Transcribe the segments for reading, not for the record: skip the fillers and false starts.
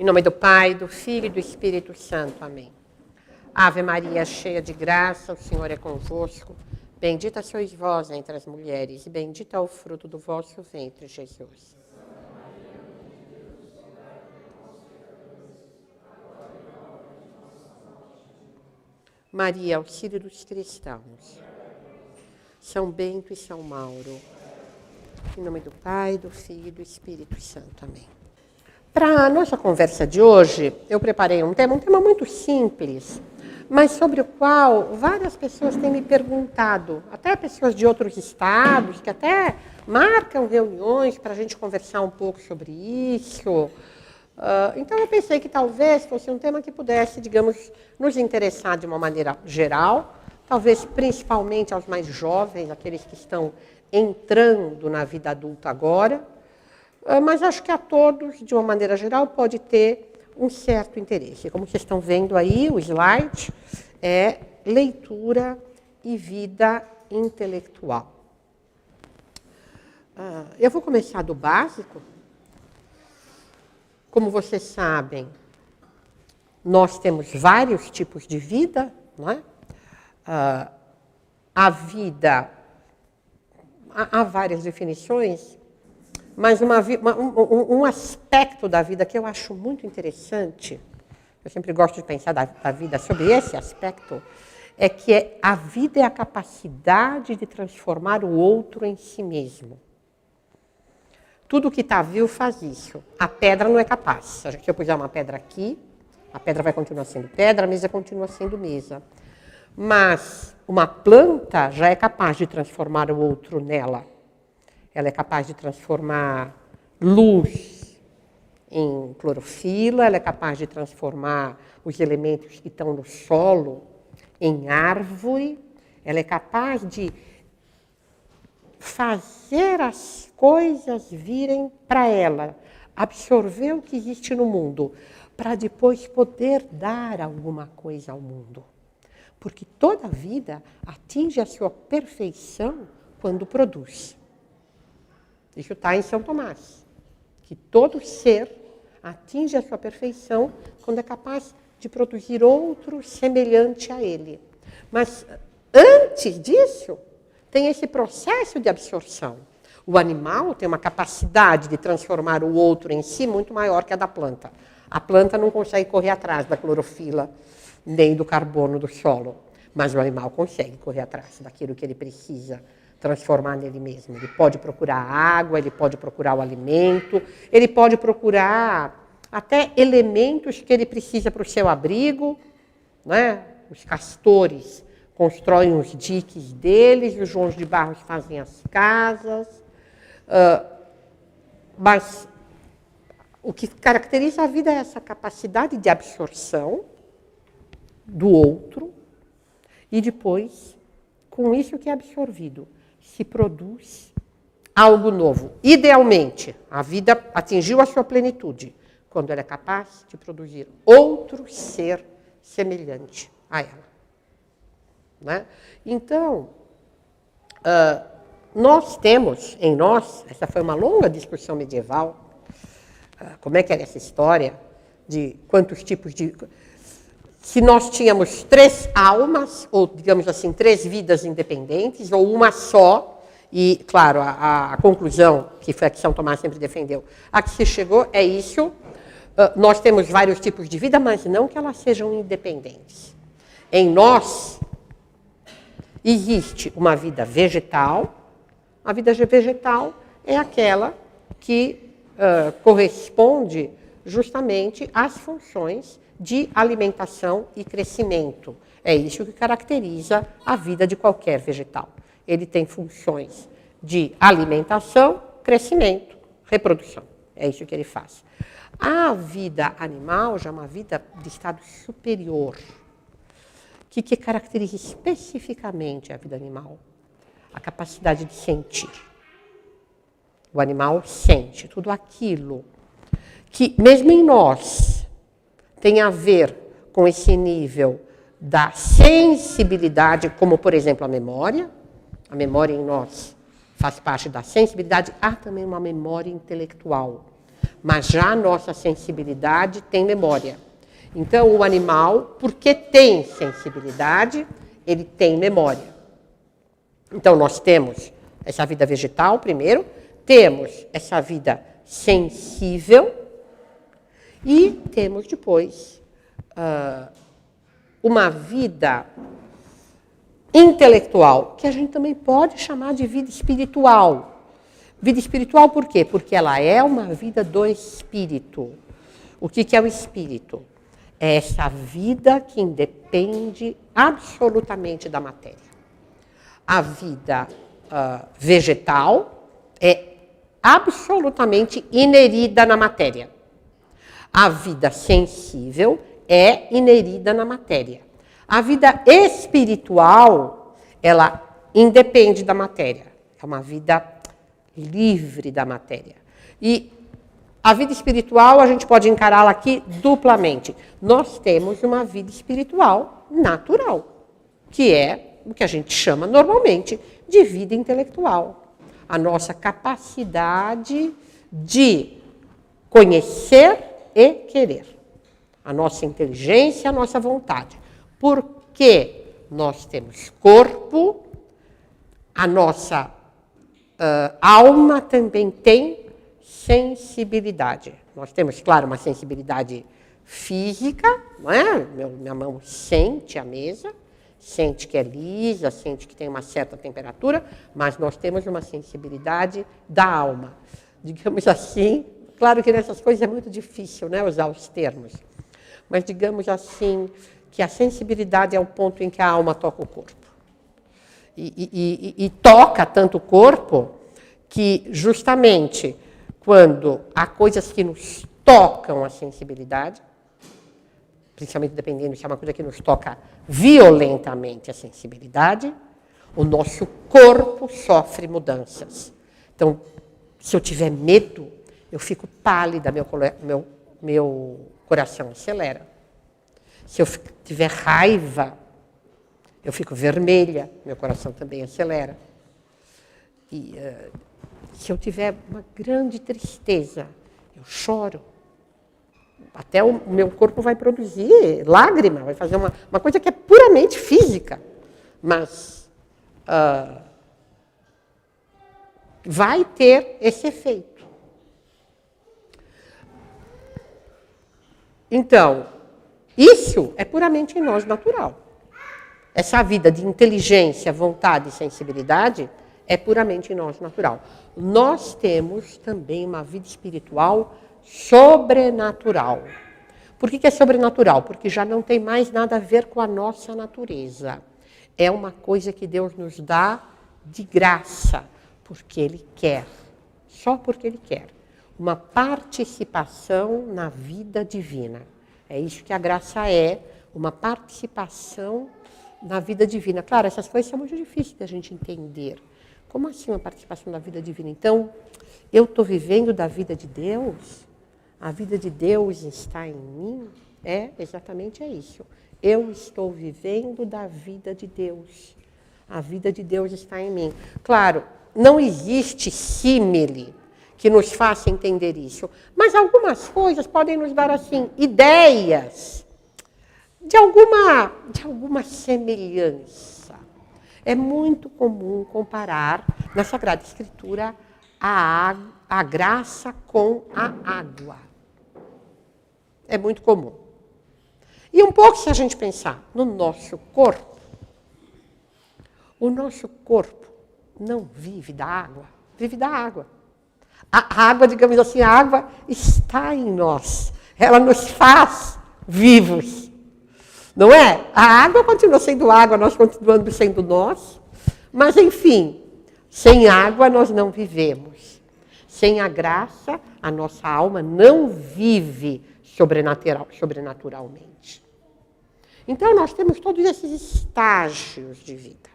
nome do Pai, do Filho e do Espírito Santo. Amém. Ave Maria, cheia de graça, o Senhor é convosco. Bendita sois vós entre as mulheres, e bendito é o fruto do vosso ventre, Jesus. Maria, auxílio dos cristãos. São Bento e São Mauro. Em nome do Pai, do Filho e do Espírito Santo. Amém. Para a nossa conversa de hoje, eu preparei um tema muito simples, mas sobre o qual várias pessoas têm me perguntado, até pessoas de outros estados, que até marcam reuniões para a gente conversar um pouco sobre isso. Então eu pensei que talvez fosse um tema que pudesse, digamos, nos interessar de uma maneira geral, talvez principalmente aos mais jovens, aqueles que estão entrando na vida adulta agora, mas acho que a todos, de uma maneira geral, pode ter um certo interesse. Como vocês estão vendo aí, o slide é leitura e vida intelectual. Eu vou começar do básico. Como vocês sabem, nós temos vários tipos de vida, não é? A vida, há várias definições, mas um aspecto da vida que eu acho muito interessante, eu sempre gosto de pensar da vida sobre esse aspecto, é que a vida é a capacidade de transformar o outro em si mesmo. Tudo que está vivo faz isso. A pedra não é capaz. Se eu puser uma pedra aqui, a pedra vai continuar sendo pedra, a mesa continua sendo mesa. Mas uma planta já é capaz de transformar o outro nela. Ela é capaz de transformar luz em clorofila, ela é capaz de transformar os elementos que estão no solo em árvore, ela é capaz de fazer as coisas virem para ela, absorver o que existe no mundo, para depois poder dar alguma coisa ao mundo. Porque toda vida atinge a sua perfeição quando produz. Isso está em São Tomás, que todo ser atinge a sua perfeição quando é capaz de produzir outro semelhante a ele. Mas antes disso, tem esse processo de absorção. O animal tem uma capacidade de transformar o outro em si muito maior que a da planta. A planta não consegue correr atrás da clorofila nem do carbono do solo, mas o animal consegue correr atrás daquilo que ele precisa transformar nele mesmo. Ele pode procurar água, ele pode procurar o alimento, ele pode procurar até elementos que ele precisa para o seu abrigo, né? Os castores constroem os diques deles, os Joões de Barros fazem as casas, mas o que caracteriza a vida é essa capacidade de absorção do outro e depois, com isso que é absorvido, se produz algo novo. Idealmente, a vida atingiu a sua plenitude quando ela é capaz de produzir outro ser semelhante a ela. Né? Então, nós temos em nós, essa foi uma longa discussão medieval, como é que era essa história de quantos tipos de... Se nós tínhamos 3 almas, ou digamos assim, 3 vidas independentes, ou uma só, e, claro, a conclusão, que foi a que São Tomás sempre defendeu, a que se chegou é isso, nós temos vários tipos de vida, mas não que elas sejam independentes. Em nós, existe uma vida vegetal. A vida vegetal é aquela que corresponde justamente às funções de alimentação e crescimento. É isso que caracteriza a vida de qualquer vegetal. Ele tem funções de alimentação, crescimento, reprodução. É isso que ele faz. A vida animal já é uma vida de estado superior. O que caracteriza especificamente a vida animal? A capacidade de sentir. O animal sente tudo aquilo que, mesmo em nós, tem a ver com esse nível da sensibilidade, como, por exemplo, a memória. A memória em nós faz parte da sensibilidade. Há também uma memória intelectual. Mas já a nossa sensibilidade tem memória. Então, o animal, porque tem sensibilidade, ele tem memória. Então, nós temos essa vida vegetal, primeiro, temos essa vida sensível e temos depois uma vida intelectual, que a gente também pode chamar de vida espiritual. Vida espiritual por quê? Porque ela é uma vida do espírito. O que é o espírito? É essa vida que independe absolutamente da matéria. A vida vegetal é absolutamente inerida na matéria. A vida sensível é inerida na matéria. A vida espiritual, ela independe da matéria. É uma vida livre da matéria. E a vida espiritual, a gente pode encará-la aqui duplamente. Nós temos uma vida espiritual natural, que é o que a gente chama normalmente de vida intelectual. A nossa capacidade de conhecer e querer. A nossa inteligência, a nossa vontade. Porque nós temos corpo, a nossa alma também tem sensibilidade. Nós temos, claro, uma sensibilidade física, não é? Minha mão sente a mesa, sente que é lisa, sente que tem uma certa temperatura, mas nós temos uma sensibilidade da alma. Digamos assim, claro que nessas coisas é muito difícil, né, usar os termos, mas digamos assim que a sensibilidade é o ponto em que a alma toca o corpo. E toca tanto o corpo que justamente quando há coisas que nos tocam a sensibilidade, principalmente dependendo se é uma coisa que nos toca violentamente a sensibilidade, o nosso corpo sofre mudanças. Então, se eu tiver medo, eu fico pálida, meu coração acelera. Se eu tiver raiva, eu fico vermelha, meu coração também acelera. E se eu tiver uma grande tristeza, eu choro. Até o meu corpo vai produzir lágrima, vai fazer uma coisa que é puramente física. Mas vai ter esse efeito. Então, isso é puramente em nós natural. Essa vida de inteligência, vontade e sensibilidade é puramente em nós natural. Nós temos também uma vida espiritual sobrenatural. Por que é sobrenatural? Porque já não tem mais nada a ver com a nossa natureza. É uma coisa que Deus nos dá de graça, porque Ele quer. Só porque Ele quer. Uma participação na vida divina. É isso que a graça é, uma participação na vida divina. Claro, essas coisas são muito difíceis da gente entender. Como assim uma participação na vida divina? Então, eu estou vivendo da vida de Deus? A vida de Deus está em mim? Exatamente isso. Eu estou vivendo da vida de Deus. A vida de Deus está em mim. Claro, não existe símile que nos faça entender isso. Mas algumas coisas podem nos dar, assim, ideias de alguma semelhança. É muito comum comparar na Sagrada Escritura a graça com a água. É muito comum. E um pouco se a gente pensar no nosso corpo, o nosso corpo não vive da água, vive da água. A água, digamos assim, a água está em nós. Ela nos faz vivos. Não é? A água continua sendo água, nós continuamos sendo nós. Mas, enfim, sem água nós não vivemos. Sem a graça, a nossa alma não vive sobrenaturalmente. Então, nós temos todos esses estágios de vida.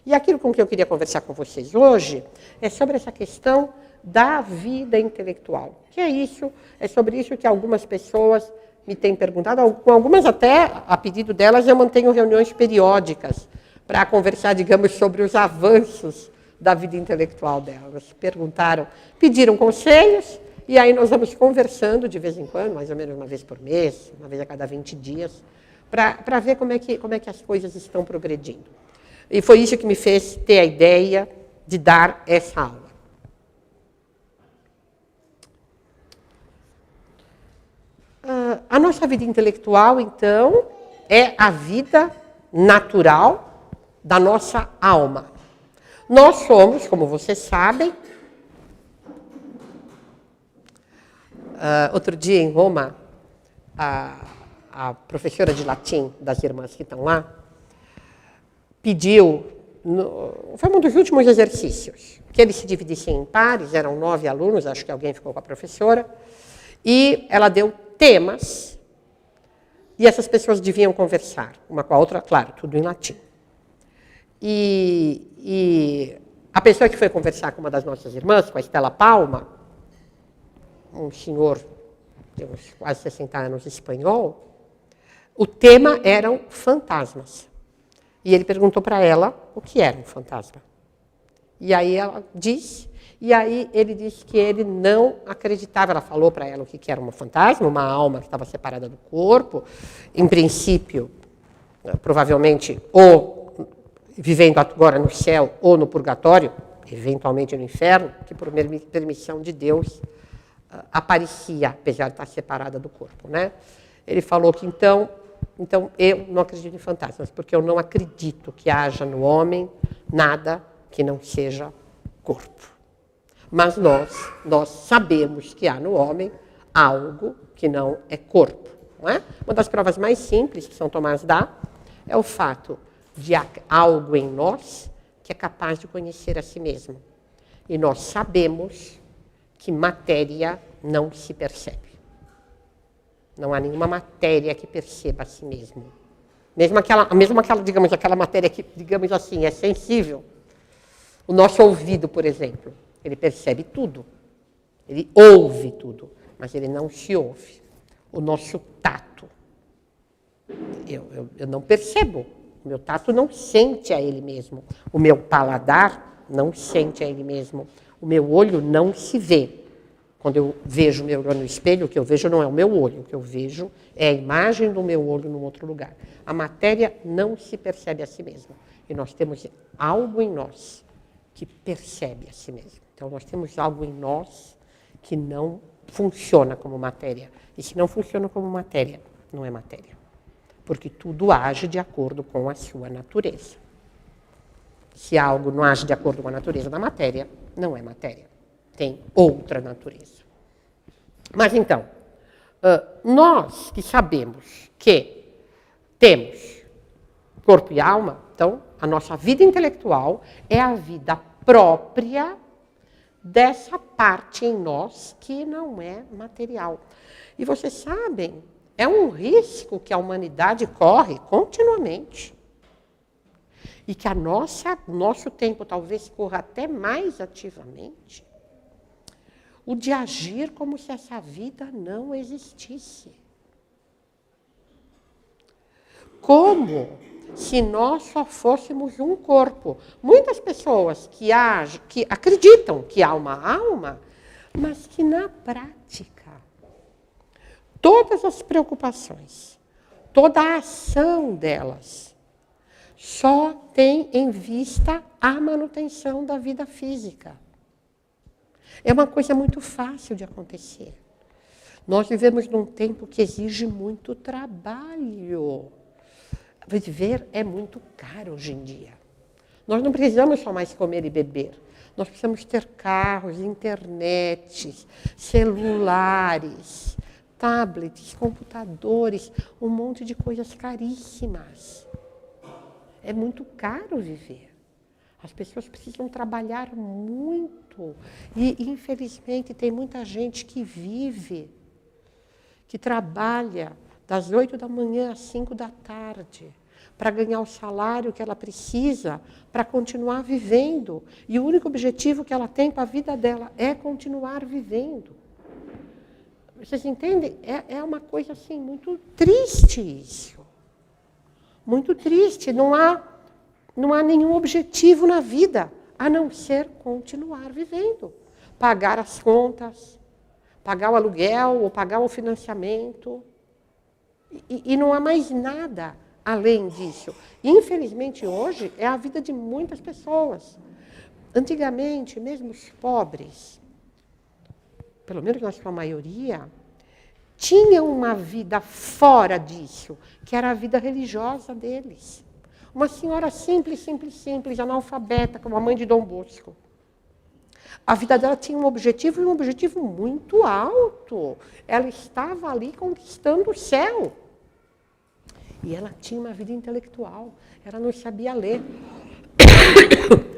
E aquilo com que eu queria conversar com vocês hoje é sobre essa questão da vida intelectual. Que é isso? É sobre isso que algumas pessoas me têm perguntado, com algumas até, a pedido delas, eu mantenho reuniões periódicas para conversar, digamos, sobre os avanços da vida intelectual delas. Perguntaram, pediram conselhos, E aí nós vamos conversando de vez em quando, mais ou menos uma vez por mês, uma vez a cada 20 dias, para ver como é que as coisas estão progredindo. E foi isso que me fez ter a ideia de dar essa aula. A nossa vida intelectual, então, é a vida natural da nossa alma. Nós somos, como vocês sabem, outro dia em Roma, a professora de latim das irmãs que estão lá, pediu, foi um dos últimos exercícios, que eles se dividissem em pares, eram 9 alunos, acho que alguém ficou com a professora, e ela deu temas, e essas pessoas deviam conversar, uma com a outra, claro, tudo em latim. E a pessoa que foi conversar com uma das nossas irmãs, com a Estela Palma, um senhor de uns quase 60 anos espanhol, o tema eram fantasmas. E ele perguntou para ela o que era um fantasma. E aí ela disse, e aí ele disse que ele não acreditava. Ela falou para ela o que era um fantasma, uma alma que estava separada do corpo, em princípio, provavelmente, ou vivendo agora no céu ou no purgatório, eventualmente no inferno, que por permissão de Deus aparecia, apesar de estar separada do corpo, né? Ele falou que então eu não acredito em fantasmas, porque eu não acredito que haja no homem nada que não seja corpo. Mas nós sabemos que há no homem algo que não é corpo, não é? Uma das provas mais simples que São Tomás dá é o fato de algo em nós que é capaz de conhecer a si mesmo. E nós sabemos que matéria não se percebe. Não há nenhuma matéria que perceba a si mesmo. Mesmo aquela, digamos, aquela matéria que, digamos assim, é sensível. O nosso ouvido, por exemplo, ele percebe tudo. Ele ouve tudo, mas ele não se ouve. O nosso tato, eu não percebo. O meu tato não sente a ele mesmo. O meu paladar não sente a ele mesmo. O meu olho não se vê. Quando eu vejo o meu olho no espelho, o que eu vejo não é o meu olho. O que eu vejo é a imagem do meu olho num outro lugar. A matéria não se percebe a si mesma. E nós temos algo em nós que percebe a si mesmo. Então, nós temos algo em nós que não funciona como matéria. E se não funciona como matéria, não é matéria. Porque tudo age de acordo com a sua natureza. Se algo não age de acordo com a natureza da matéria, não é matéria. Tem outra natureza. Mas então, nós que sabemos que temos corpo e alma, então a nossa vida intelectual é a vida própria dessa parte em nós que não é material. E vocês sabem, é um risco que a humanidade corre continuamente. E que nosso tempo talvez corra até mais ativamente. O de agir como se essa vida não existisse. Como se nós só fôssemos um corpo. Muitas pessoas que acreditam que há uma alma, mas que na prática todas as preocupações, toda a ação delas, só tem em vista a manutenção da vida física. É uma coisa muito fácil de acontecer. Nós vivemos num tempo que exige muito trabalho. Viver é muito caro hoje em dia. Nós não precisamos só mais comer e beber. Nós precisamos ter carros, internet, celulares, tablets, computadores, um monte de coisas caríssimas. É muito caro viver. As pessoas precisam trabalhar muito. E, infelizmente, tem muita gente que vive, que trabalha das 8 da manhã às 5 da tarde, para ganhar o salário que ela precisa para continuar vivendo. E o único objetivo que ela tem para a vida dela é continuar vivendo. Vocês entendem? É uma coisa assim, muito triste isso. Muito triste. Não há nenhum objetivo na vida, a não ser continuar vivendo. Pagar as contas, pagar o aluguel ou pagar o financiamento. E não há mais nada além disso. Infelizmente, hoje, é a vida de muitas pessoas. Antigamente, mesmo os pobres, pelo menos na sua maioria, tinham uma vida fora disso, que era a vida religiosa deles. Uma senhora simples, analfabeta, como a mãe de Dom Bosco. A vida dela tinha um objetivo, e um objetivo muito alto. Ela estava ali conquistando o céu. E ela tinha uma vida intelectual. Ela não sabia ler.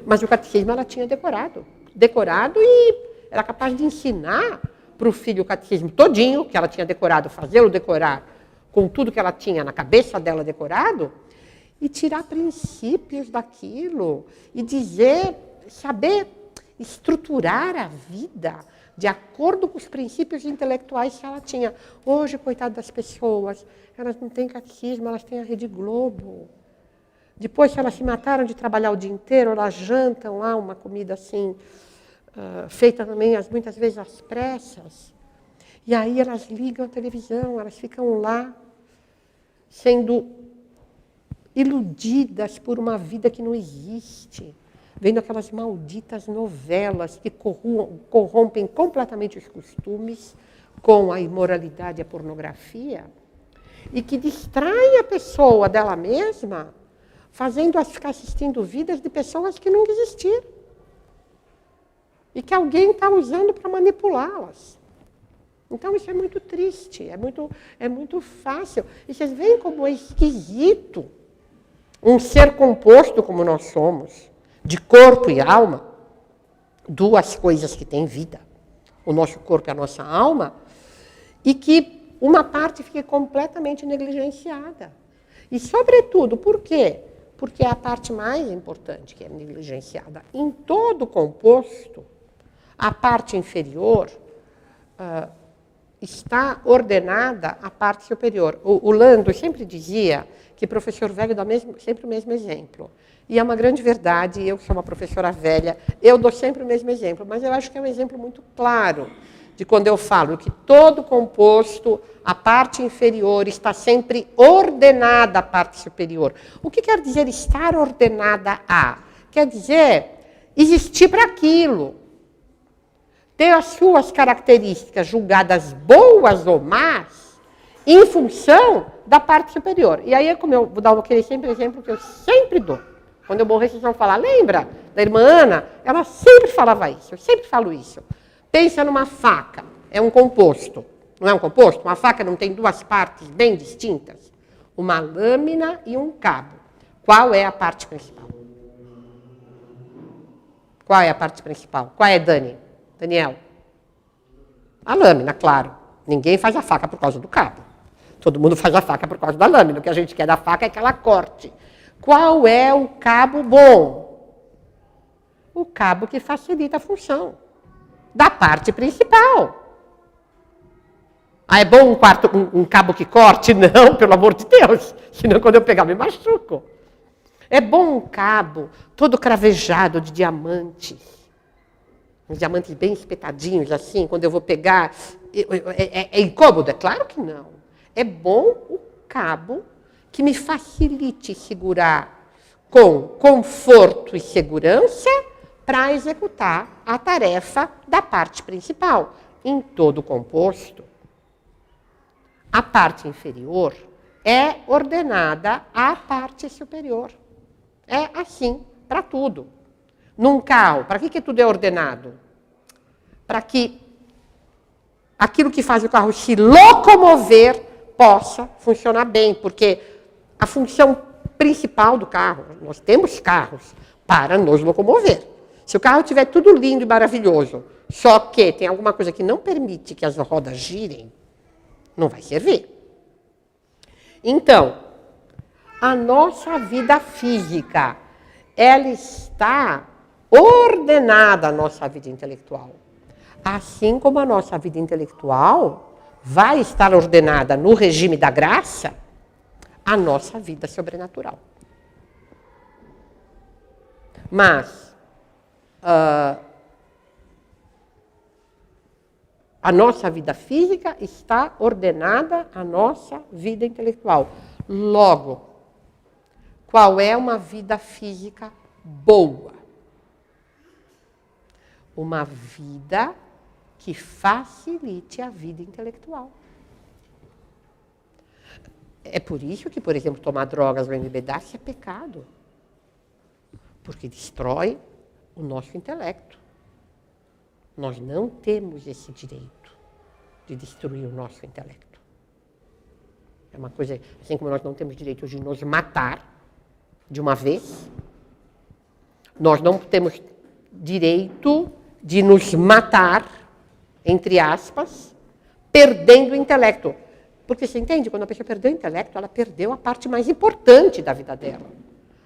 Mas o catecismo ela tinha decorado. Decorado, e era capaz de ensinar para o filho o catecismo todinho, que ela tinha decorado, fazê-lo decorar com tudo que ela tinha na cabeça dela decorado, e tirar princípios daquilo, e dizer, saber estruturar a vida de acordo com os princípios intelectuais que ela tinha. Hoje, coitado das pessoas, elas não têm catecismo, elas têm a Rede Globo. Depois que elas se mataram de trabalhar o dia inteiro, elas jantam lá uma comida assim, feita também muitas vezes às pressas. E aí elas ligam a televisão, elas ficam lá sendo iludidas por uma vida que não existe, vendo aquelas malditas novelas que corrompem completamente os costumes com a imoralidade e a pornografia, e que distraem a pessoa dela mesma, fazendo-as ficar assistindo vidas de pessoas que nunca existiram. E que alguém está usando para manipulá-las. Então, isso é muito triste, é muito fácil. E vocês veem como é esquisito um ser composto como nós somos, de corpo e alma, duas coisas que têm vida, o nosso corpo e a nossa alma, e que uma parte fique completamente negligenciada. E, sobretudo, por quê? Porque é a parte mais importante que é negligenciada. Em todo composto, a parte inferior está ordenada à parte superior. O Lando sempre dizia que professor velho dá sempre o mesmo exemplo. E é uma grande verdade, eu que sou uma professora velha, eu dou sempre o mesmo exemplo, mas eu acho que é um exemplo muito claro de quando eu falo que todo composto, a parte inferior está sempre ordenada à parte superior. O que quer dizer estar ordenada a? Quer dizer existir para aquilo, ter as suas características julgadas boas ou más em função da parte superior. E aí é como eu vou dar aquele exemplo que eu sempre dou. Quando eu morrer, vocês vão falar, lembra da irmã Ana? Ela sempre falava isso, eu sempre falo isso. Pensa numa faca, é um composto. Não é um composto? Uma faca não tem duas partes bem distintas? Uma lâmina e um cabo. Qual é a parte principal? Qual é a parte principal? Qual é, Dani? Daniel? A lâmina, claro. Ninguém faz a faca por causa do cabo. Todo mundo faz a faca por causa da lâmina. O que a gente quer da faca é que ela corte. Qual é o cabo bom? O cabo que facilita a função da parte principal. Ah, é bom um cabo que corte? Não, pelo amor de Deus. Senão, quando eu pegar, me machuco. É bom um cabo todo cravejado de diamantes. Uns diamantes bem espetadinhos, assim, quando eu vou pegar. É incômodo? É claro que não. É bom o cabo que me facilite segurar com conforto e segurança para executar a tarefa da parte principal. Em todo composto, a parte inferior é ordenada à parte superior. É assim para tudo. Num carro, para que tudo é ordenado? Para que aquilo que faz o carro se locomover possa funcionar bem, porque a função principal do carro, nós temos carros para nos locomover. Se o carro estiver tudo lindo e maravilhoso, só que tem alguma coisa que não permite que as rodas girem, não vai servir. Então, a nossa vida física, ela está ordenada à nossa vida intelectual. Assim como a nossa vida intelectual vai estar ordenada no regime da graça, a nossa vida sobrenatural. Mas, A nossa vida física está ordenada à nossa vida intelectual. Logo, qual é uma vida física boa? Uma vida que facilite a vida intelectual. É por isso que, por exemplo, tomar drogas ou embebedar-se é pecado. Porque destrói o nosso intelecto. Nós não temos esse direito de destruir o nosso intelecto. É uma coisa, assim como nós não temos direito de nos matar de uma vez, nós não temos direito de nos matar, entre aspas, perdendo o intelecto. Porque você entende, quando a pessoa perdeu o intelecto, ela perdeu a parte mais importante da vida dela.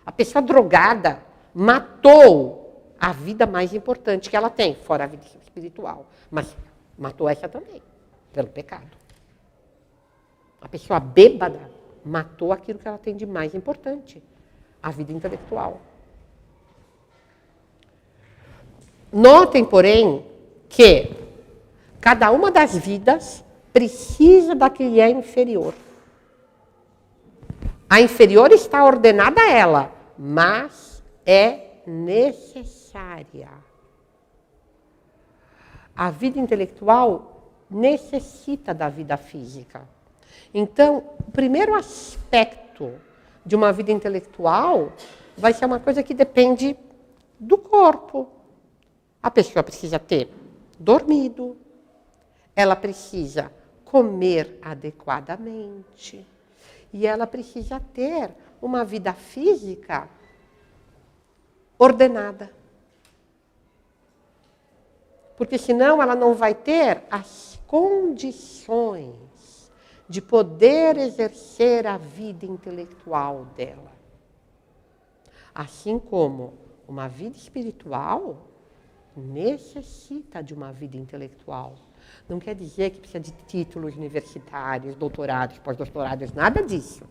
A pessoa drogada matou a vida mais importante que ela tem, fora a vida espiritual. Mas matou essa também, pelo pecado. A pessoa bêbada matou aquilo que ela tem de mais importante, a vida intelectual. Notem, porém, que cada uma das vidas precisa da que lhe é inferior. A inferior está ordenada a ela, mas é necessária. A vida intelectual necessita da vida física. Então, o primeiro aspecto de uma vida intelectual vai ser uma coisa que depende do corpo. A pessoa precisa ter dormido, ela precisa comer adequadamente e ela precisa ter uma vida física ordenada. Porque senão ela não vai ter as condições de poder exercer a vida intelectual dela. Assim como uma vida espiritual necessita de uma vida intelectual. Não quer dizer que precisa de títulos universitários, doutorados, pós-doutorados, nada disso.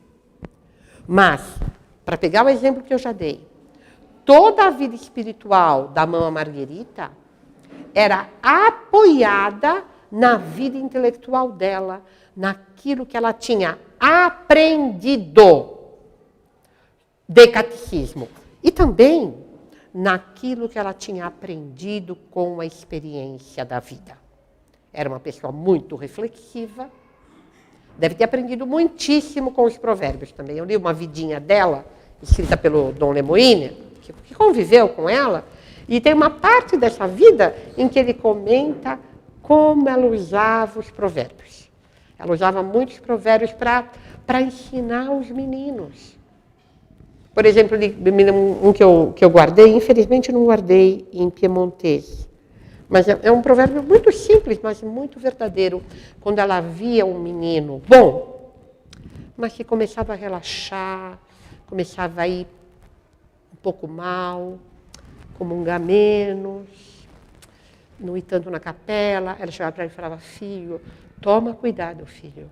Mas, para pegar o exemplo que eu já dei, toda a vida espiritual da Mama Marguerita era apoiada na vida intelectual dela, naquilo que ela tinha aprendido de catecismo. E também naquilo que ela tinha aprendido com a experiência da vida. Era uma pessoa muito reflexiva, deve ter aprendido muitíssimo com os provérbios também. Eu li uma vidinha dela, escrita pelo Dom Lemoine, que conviveu com ela, e tem uma parte dessa vida em que ele comenta como ela usava os provérbios. Ela usava muitos provérbios para ensinar os meninos. Por exemplo, um que eu guardei, infelizmente não guardei em piemontês, mas é um provérbio muito simples, mas muito verdadeiro. Quando ela via um menino bom, mas que começava a relaxar, começava a ir um pouco mal, comungar menos, não ir tanto na capela, ela chegava para ele e falava: filho, toma cuidado, filho,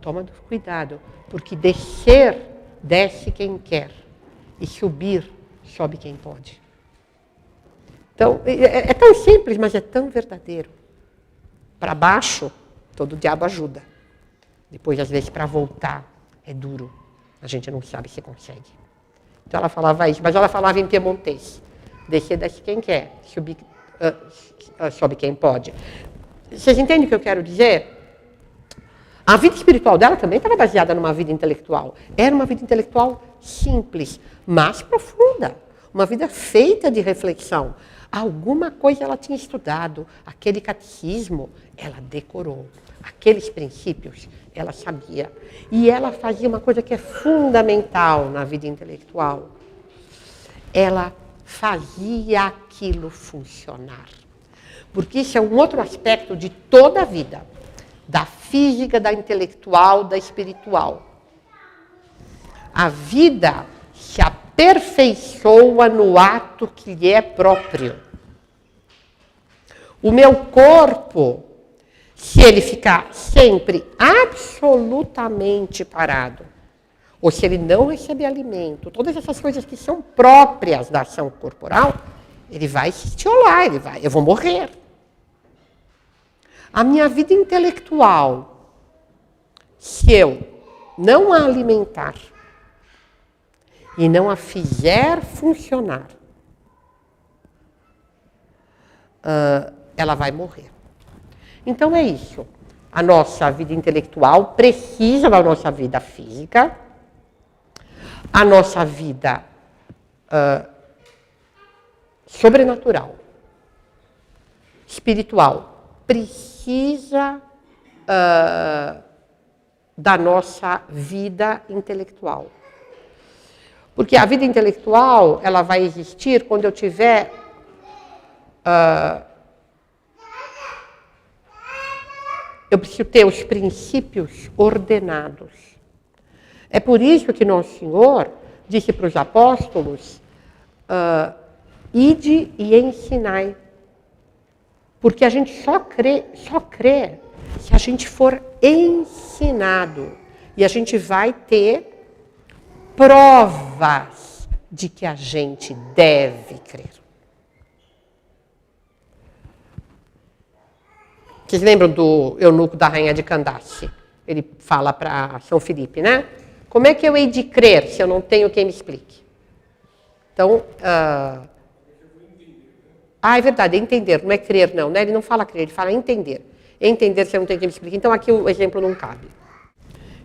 toma cuidado, porque descer, desce quem quer, e subir, sobe quem pode. Então, é tão simples, mas é tão verdadeiro. Para baixo, todo diabo ajuda. Depois, às vezes, para voltar, é duro. A gente não sabe se consegue. Então, ela falava isso, mas ela falava em piemontês. Descer, desce quem quer, subir, sobe quem pode. Vocês entendem o que eu quero dizer? A vida espiritual dela também estava baseada numa vida intelectual. Era uma vida intelectual simples, mas profunda. Uma vida feita de reflexão. Alguma coisa ela tinha estudado. Aquele catecismo, ela decorou. Aqueles princípios, ela sabia. E ela fazia uma coisa que é fundamental na vida intelectual. Ela fazia aquilo funcionar. Porque isso é um outro aspecto de toda a vida. Da física, da intelectual, da espiritual. A vida se aperfeiçoa no ato que lhe é próprio. O meu corpo, se ele ficar sempre absolutamente parado, ou se ele não receber alimento, todas essas coisas que são próprias da ação corporal, ele vai se estiolar, eu vou morrer. A minha vida intelectual, se eu não a alimentar e não a fizer funcionar, ela vai morrer. Então é isso. A nossa vida intelectual precisa da nossa vida física, a nossa vida sobrenatural, espiritual, precisa da nossa vida intelectual. Porque a vida intelectual, ela vai existir quando eu tiver eu preciso ter os princípios ordenados. É por isso que Nosso Senhor disse para os apóstolos, ide e ensinai. Porque a gente só crê se a gente for ensinado. E a gente vai ter provas de que a gente deve crer. Vocês lembram do eunuco da rainha de Candace? Ele fala para São Filipe, né? Como é que eu hei de crer se eu não tenho quem me explique? Então, é verdade, é entender, não é crer não, né? Ele não fala crer, ele fala entender. Entender se eu não tenho quem me explique. Então, aqui o exemplo não cabe.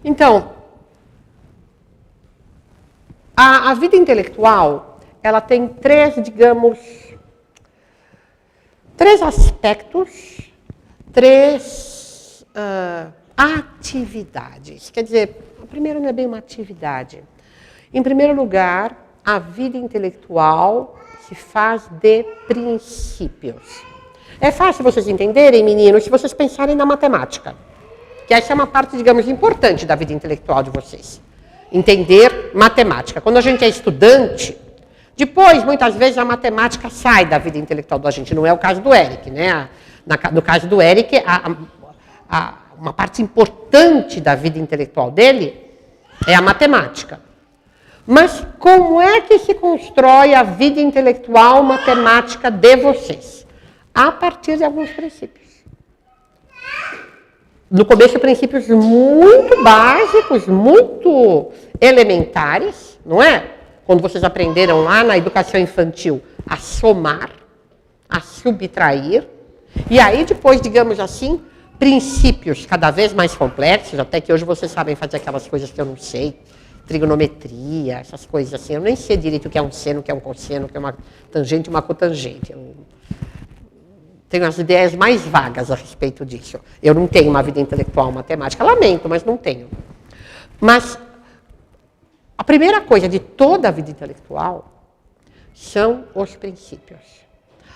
Então, a vida intelectual, ela tem três aspectos, três atividades. Quer dizer, a primeira não é bem uma atividade. Em primeiro lugar, a vida intelectual se faz de princípios. É fácil vocês entenderem, meninos, se vocês pensarem na matemática. Que essa é uma parte, digamos, importante da vida intelectual de vocês. Entender matemática. Quando a gente é estudante, depois, muitas vezes, a matemática sai da vida intelectual da gente. Não é o caso do Eric, né? No caso do Eric, uma parte importante da vida intelectual dele é a matemática. Mas como é que se constrói a vida intelectual matemática de vocês? A partir de alguns princípios. No começo, princípios muito básicos, muito elementares, não é? Quando vocês aprenderam lá na educação infantil a somar, a subtrair. E aí, depois, digamos assim, princípios cada vez mais complexos, até que hoje vocês sabem fazer aquelas coisas que eu não sei, trigonometria, essas coisas assim. Eu nem sei direito o que é um seno, o que é um cosseno, o que é uma tangente e uma cotangente. Eu tenho as ideias mais vagas a respeito disso. Eu não tenho uma vida intelectual matemática, lamento, mas não tenho. Mas a primeira coisa de toda a vida intelectual são os princípios.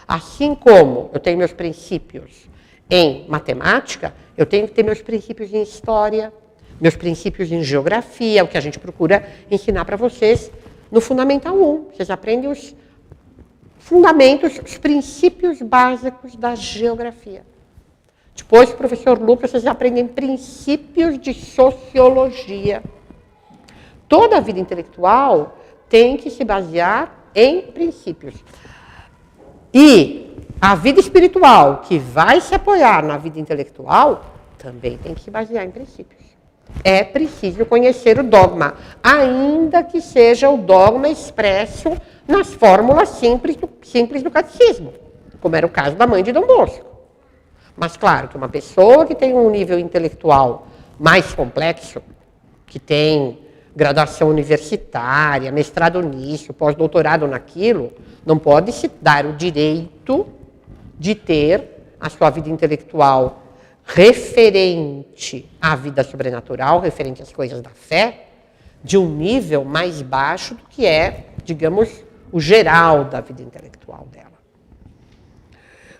Assim como eu tenho meus princípios em matemática, eu tenho que ter meus princípios em história, meus princípios em geografia, o que a gente procura ensinar para vocês no Fundamental 1. Vocês aprendem os fundamentos, os princípios básicos da geografia. Depois, professor Lucas, vocês aprendem princípios de sociologia. Toda a vida intelectual tem que se basear em princípios. E a vida espiritual, que vai se apoiar na vida intelectual, também tem que se basear em princípios. É preciso conhecer o dogma, ainda que seja o dogma expresso nas fórmulas simples do catecismo, como era o caso da mãe de Dom Bosco. Mas, claro, que uma pessoa que tem um nível intelectual mais complexo, que tem graduação universitária, mestrado nisso, pós-doutorado naquilo, não pode se dar o direito de ter a sua vida intelectual referente à vida sobrenatural, referente às coisas da fé, de um nível mais baixo do que é, digamos, o geral da vida intelectual dela.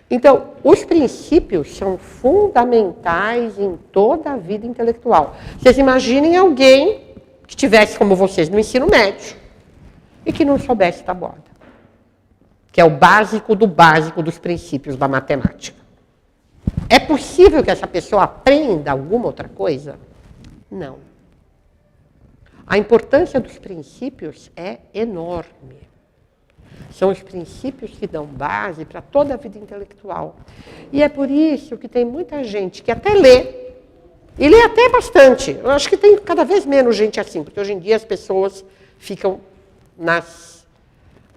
Então, os princípios são fundamentais em toda a vida intelectual. Vocês imaginem alguém que estivesse como vocês no ensino médio e que não soubesse tabuada, que é o básico do básico dos princípios da matemática. É possível que essa pessoa aprenda alguma outra coisa? Não. A importância dos princípios é enorme. São os princípios que dão base para toda a vida intelectual. E é por isso que tem muita gente que até lê, e lê até bastante. Eu acho que tem cada vez menos gente assim, porque hoje em dia as pessoas ficam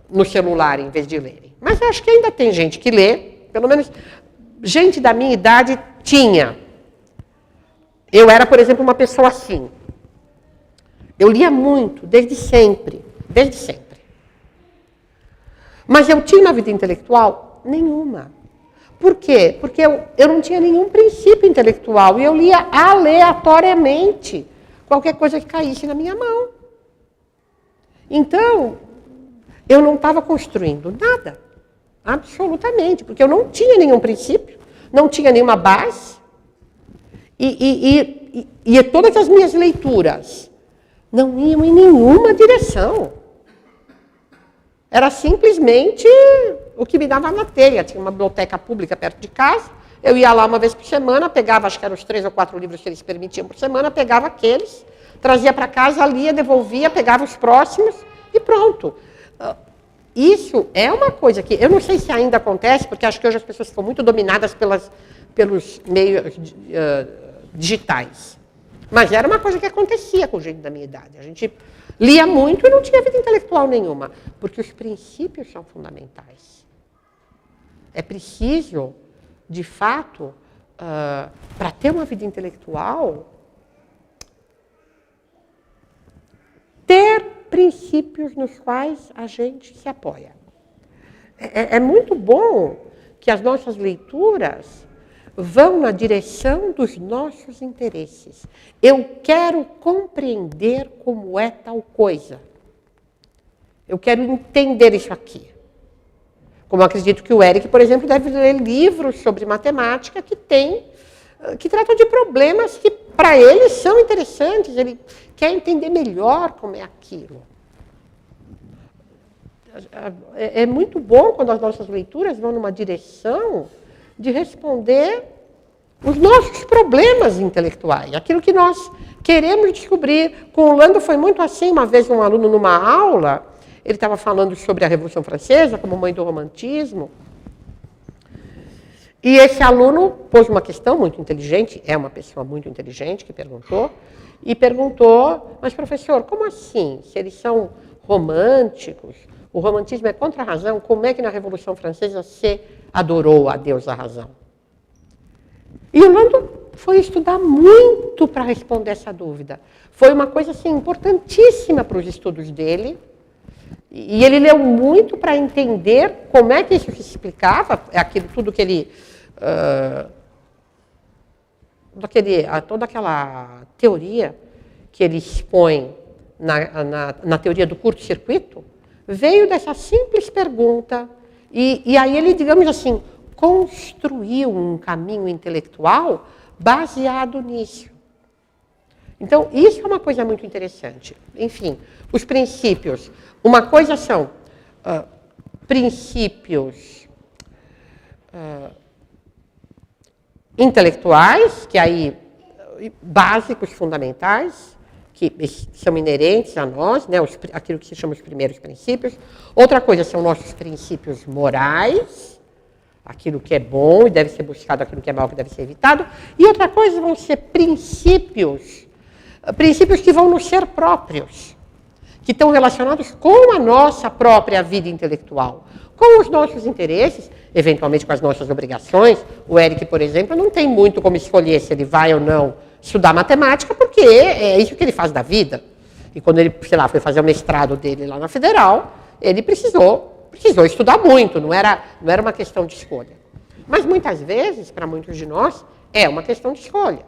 no celular em vez de lerem. Mas eu acho que ainda tem gente que lê, pelo menos gente da minha idade tinha. Eu era, por exemplo, uma pessoa assim. Eu lia muito, desde sempre. Desde sempre. Mas eu tinha uma vida intelectual? Nenhuma. Por quê? Porque eu não tinha nenhum princípio intelectual. E eu lia aleatoriamente qualquer coisa que caísse na minha mão. Então, eu não estava construindo nada. Absolutamente. Porque eu não tinha nenhum princípio, não tinha nenhuma base. E todas as minhas leituras não iam em nenhuma direção. Era simplesmente o que me dava na telha. Tinha uma biblioteca pública perto de casa, eu ia lá uma vez por semana, pegava, acho que eram os 3 ou 4 livros que eles permitiam por semana, pegava aqueles, trazia para casa, lia, devolvia, pegava os próximos e pronto. Isso é uma coisa que, eu não sei se ainda acontece, porque acho que hoje as pessoas ficam muito dominadas pelos meios digitais. Mas era uma coisa que acontecia com gente da minha idade. A gente lia muito e não tinha vida intelectual nenhuma, porque os princípios são fundamentais. É preciso, de fato, para ter uma vida intelectual, ter princípios nos quais a gente se apoia. É muito bom que as nossas leituras vão na direção dos nossos interesses. Eu quero compreender como é tal coisa. Eu quero entender isso aqui. Como eu acredito que o Eric, por exemplo, deve ler livros sobre matemática que tratam de problemas que, para ele, são interessantes. Ele quer entender melhor como é aquilo. É muito bom quando as nossas leituras vão numa direção de responder os nossos problemas intelectuais, aquilo que nós queremos descobrir. Com o Lando foi muito assim. Uma vez um aluno numa aula, ele estava falando sobre a Revolução Francesa como mãe do romantismo, e esse aluno pôs uma questão muito inteligente, é uma pessoa muito inteligente que perguntou, mas professor, como assim? Se eles são românticos, o romantismo é contra a razão, como é que na Revolução Francesa se adorou a Deus a razão? E o Lando foi estudar muito para responder essa dúvida. Foi uma coisa assim, importantíssima para os estudos dele. E ele leu muito para entender como é que isso se explicava, tudo que ele... toda aquela teoria que ele expõe na teoria do curto-circuito, veio dessa simples pergunta. E aí ele, digamos assim, construiu um caminho intelectual baseado nisso. Então, isso é uma coisa muito interessante. Enfim, os princípios. Uma coisa são princípios intelectuais, que aí, básicos, fundamentais, que são inerentes a nós, né, aquilo que se chama os primeiros princípios. Outra coisa são nossos princípios morais, aquilo que é bom e deve ser buscado, aquilo que é mal que deve ser evitado. E outra coisa vão ser princípios que vão nos ser próprios, que estão relacionados com a nossa própria vida intelectual, com os nossos interesses, eventualmente com as nossas obrigações. O Eric, por exemplo, não tem muito como escolher se ele vai ou não estudar matemática, porque é isso que ele faz da vida. E quando ele, sei lá, foi fazer o mestrado dele lá na Federal, ele precisou estudar muito, não era uma questão de escolha. Mas muitas vezes, para muitos de nós, é uma questão de escolha.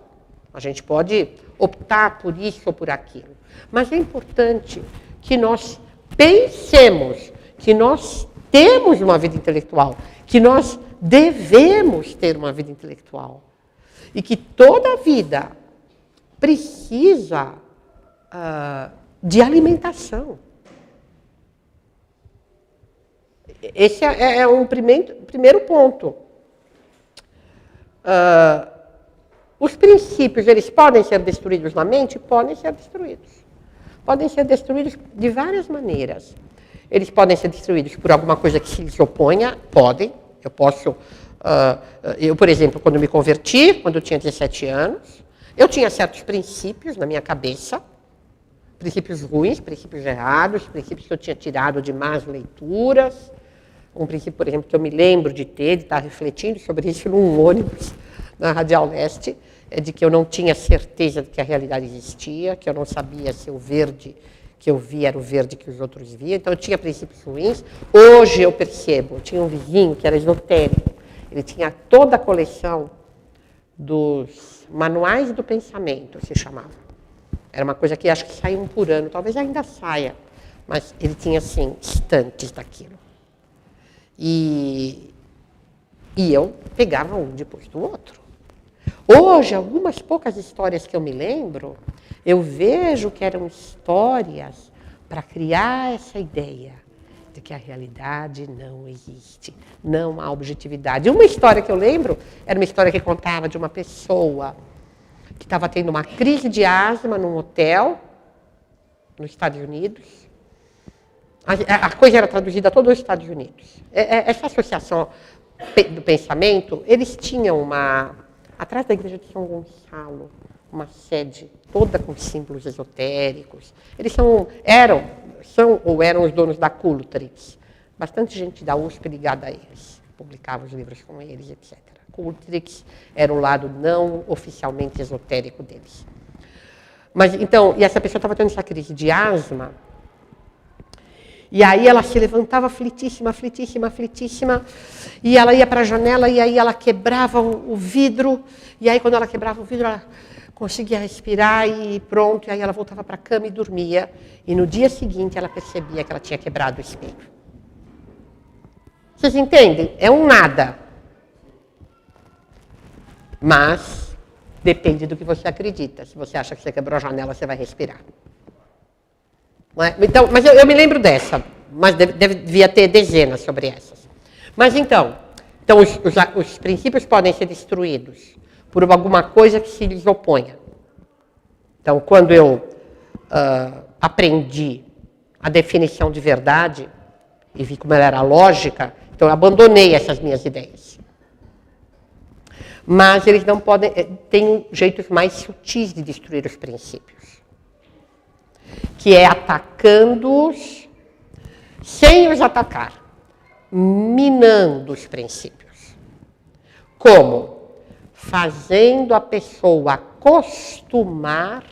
A gente pode optar por isso ou por aquilo. Mas é importante que nós pensemos que nós temos uma vida intelectual, que nós devemos ter uma vida intelectual. E que toda vida precisa de alimentação. Esse é um primeiro ponto. Os princípios, eles podem ser destruídos na mente? Podem ser destruídos. Podem ser destruídos de várias maneiras. Eles podem ser destruídos por alguma coisa que se lhes oponha, podem. Eu posso... eu, por exemplo, quando me converti, quando eu tinha 17 anos, eu tinha certos princípios na minha cabeça, princípios ruins, princípios errados, princípios que eu tinha tirado de más leituras. Um princípio, por exemplo, que eu me lembro de ter, de estar refletindo sobre isso num ônibus na Radial Leste, é de que eu não tinha certeza de que a realidade existia, que eu não sabia se o verde que eu via era o verde que os outros viam. Então, eu tinha princípios ruins. Hoje eu percebo, eu tinha um vizinho que era esotérico. Ele tinha toda a coleção dos manuais do pensamento, se chamava. Era uma coisa que acho que saía um por ano, talvez ainda saia, mas ele tinha, assim, estantes daquilo. E eu pegava um depois do outro. Hoje, algumas poucas histórias que eu me lembro, eu vejo que eram histórias para criar essa ideia de que a realidade não existe, não há objetividade. Uma história que eu lembro era uma história que contava de uma pessoa que estava tendo uma crise de asma num hotel nos Estados Unidos. A coisa era traduzida a todos os Estados Unidos. Essa associação do pensamento, eles tinham atrás da igreja de São Gonçalo, uma sede toda com símbolos esotéricos. Eles eram os donos da Cultrix. Bastante gente da USP ligada a eles. Publicava os livros com eles, etc. Cultrix era o lado não oficialmente esotérico deles. Mas, então, e essa pessoa estava tendo essa crise de asma, e aí ela se levantava aflitíssima, aflitíssima, aflitíssima, e ela ia para a janela, e aí ela quebrava o vidro, e aí quando ela quebrava o vidro, ela conseguia respirar e pronto, e aí ela voltava para a cama e dormia, e no dia seguinte ela percebia que ela tinha quebrado o espelho. Vocês entendem? É um nada. Mas depende do que você acredita. Se você acha que você quebrou a janela, você vai respirar. Não é? Então, mas eu me lembro dessa, mas devia ter dezenas sobre essas. Mas então os princípios podem ser destruídos por alguma coisa que se lhes oponha. Então, quando eu aprendi a definição de verdade e vi como ela era lógica, então eu abandonei essas minhas ideias. Mas eles não podem, tem jeitos mais sutis de destruir os princípios, que é atacando-os sem os atacar, minando os princípios. Como? Fazendo a pessoa acostumar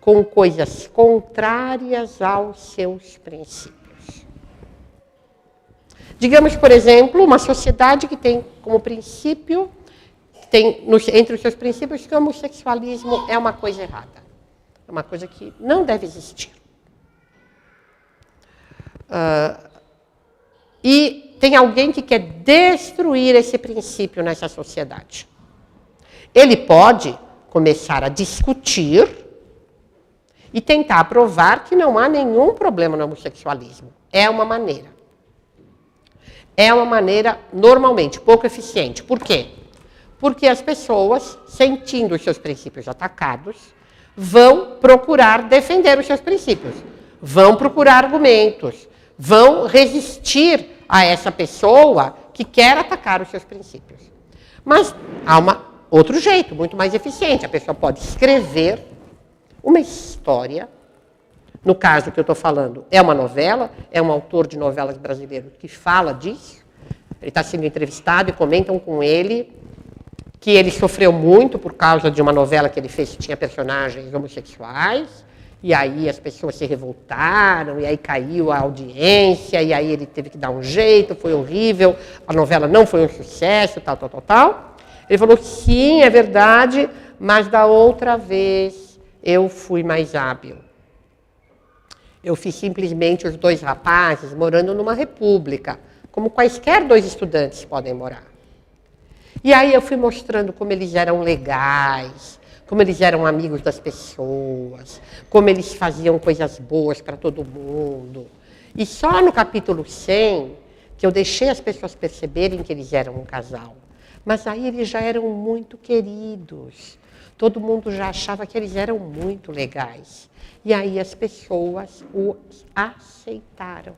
com coisas contrárias aos seus princípios. Digamos, por exemplo, uma sociedade que tem como princípio, entre os seus princípios, que o homossexualismo é uma coisa errada. É uma coisa que não deve existir. E tem alguém que quer destruir esse princípio nessa sociedade. Ele pode começar a discutir e tentar provar que não há nenhum problema no homossexualismo. É uma maneira. É uma maneira, normalmente, pouco eficiente. Por quê? Porque as pessoas, sentindo os seus princípios atacados, vão procurar defender os seus princípios, vão procurar argumentos, vão resistir a essa pessoa que quer atacar os seus princípios. Mas há outro jeito, muito mais eficiente. A pessoa pode escrever uma história. No caso que eu estou falando, é uma novela, é um autor de novelas brasileiro que fala disso. Ele está sendo entrevistado e comentam com ele que ele sofreu muito por causa de uma novela que ele fez que tinha personagens homossexuais, e aí as pessoas se revoltaram, e aí caiu a audiência, e aí ele teve que dar um jeito, foi horrível, a novela não foi um sucesso, tal, tal, tal, tal. Ele falou, sim, é verdade, mas da outra vez eu fui mais hábil. Eu fiz simplesmente os dois rapazes morando numa república, como quaisquer dois estudantes podem morar. E aí eu fui mostrando como eles eram legais, como eles eram amigos das pessoas, como eles faziam coisas boas para todo mundo. E só no capítulo 100 que eu deixei as pessoas perceberem que eles eram um casal. Mas aí eles já eram muito queridos. Todo mundo já achava que eles eram muito legais. E aí as pessoas os aceitaram.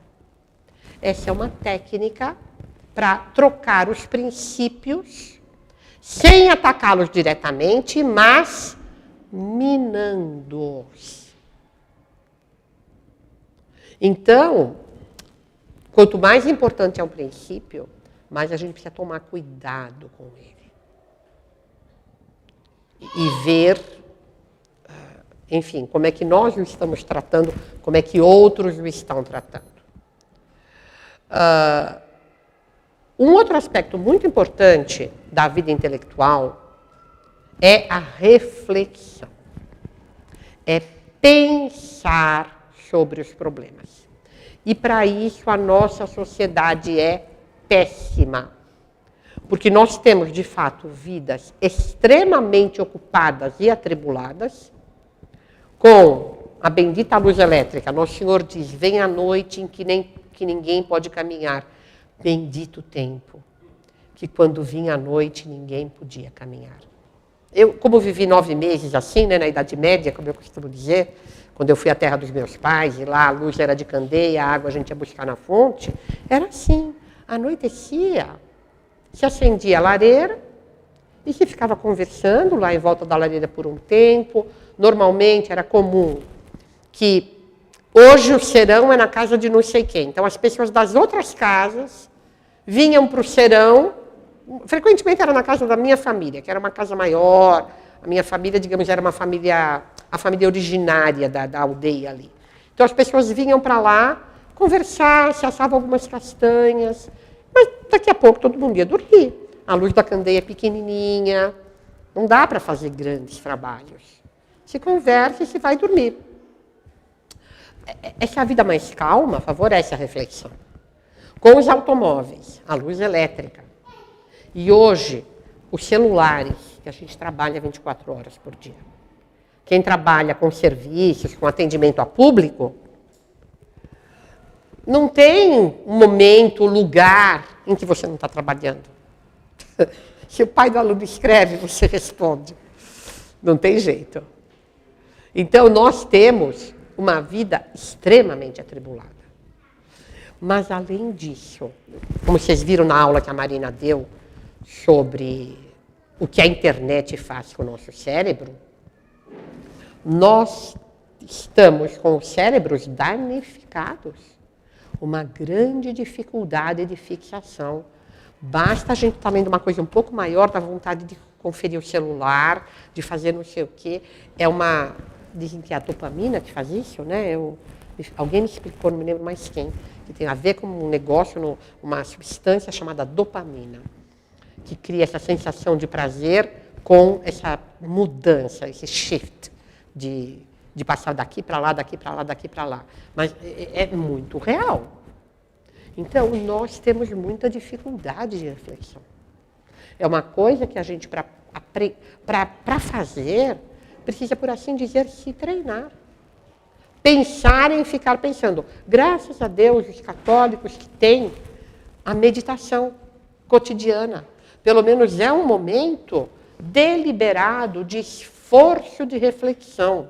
Essa é uma técnica para trocar os princípios, sem atacá-los diretamente, mas minando-os. Então, quanto mais importante é um princípio, mais a gente precisa tomar cuidado com ele. E ver, enfim, como é que nós o estamos tratando, como é que outros o estão tratando. Um outro aspecto muito importante da vida intelectual é a reflexão. É pensar sobre os problemas. E para isso a nossa sociedade é péssima. Porque nós temos, de fato, vidas extremamente ocupadas e atribuladas, com a bendita luz elétrica. Nosso Senhor diz, vem a noite em que ninguém pode caminhar. Bendito tempo, que quando vinha a noite ninguém podia caminhar. Eu, como vivi 9 meses assim, né, na Idade Média, como eu costumo dizer, quando eu fui à terra dos meus pais, e lá a luz era de candeia, a água a gente ia buscar na fonte, era assim, anoitecia, se acendia a lareira e se ficava conversando lá em volta da lareira por um tempo. Normalmente era comum que hoje o serão é na casa de não sei quem. Então as pessoas das outras casas vinham para o serão, frequentemente era na casa da minha família, que era uma casa maior. A minha família, digamos, era uma família, a família originária da aldeia ali. Então as pessoas vinham para lá conversar, se assavam algumas castanhas, mas daqui a pouco todo mundo ia dormir. A luz da candeia é pequenininha, não dá para fazer grandes trabalhos. Se conversa e se vai dormir. Essa vida mais calma favorece a reflexão. Com os automóveis, a luz elétrica. E hoje, os celulares, que a gente trabalha 24 horas por dia. Quem trabalha com serviços, com atendimento a público, não tem um momento, lugar em que você não está trabalhando. Se o pai do aluno escreve, você responde. Não tem jeito. Então, nós temos uma vida extremamente atribulada. Mas, além disso, como vocês viram na aula que a Marina deu sobre o que a internet faz com o nosso cérebro, nós estamos com os cérebros danificados. Uma grande dificuldade de fixação. Basta a gente estar lendo uma coisa um pouco maior, dá vontade de conferir o celular, de fazer não sei o quê. Dizem que é a dopamina que faz isso, né? Alguém me explicou, não me lembro mais quem, que tem a ver com um negócio, uma substância chamada dopamina, que cria essa sensação de prazer com essa mudança, esse shift de passar daqui para lá, daqui para lá, daqui para lá. Mas é muito real. Então, nós temos muita dificuldade de reflexão. É uma coisa que a gente, para fazer, precisa, por assim dizer, se treinar. Pensar em ficar pensando. Graças a Deus, os católicos que têm a meditação cotidiana. Pelo menos é um momento deliberado de esforço de reflexão.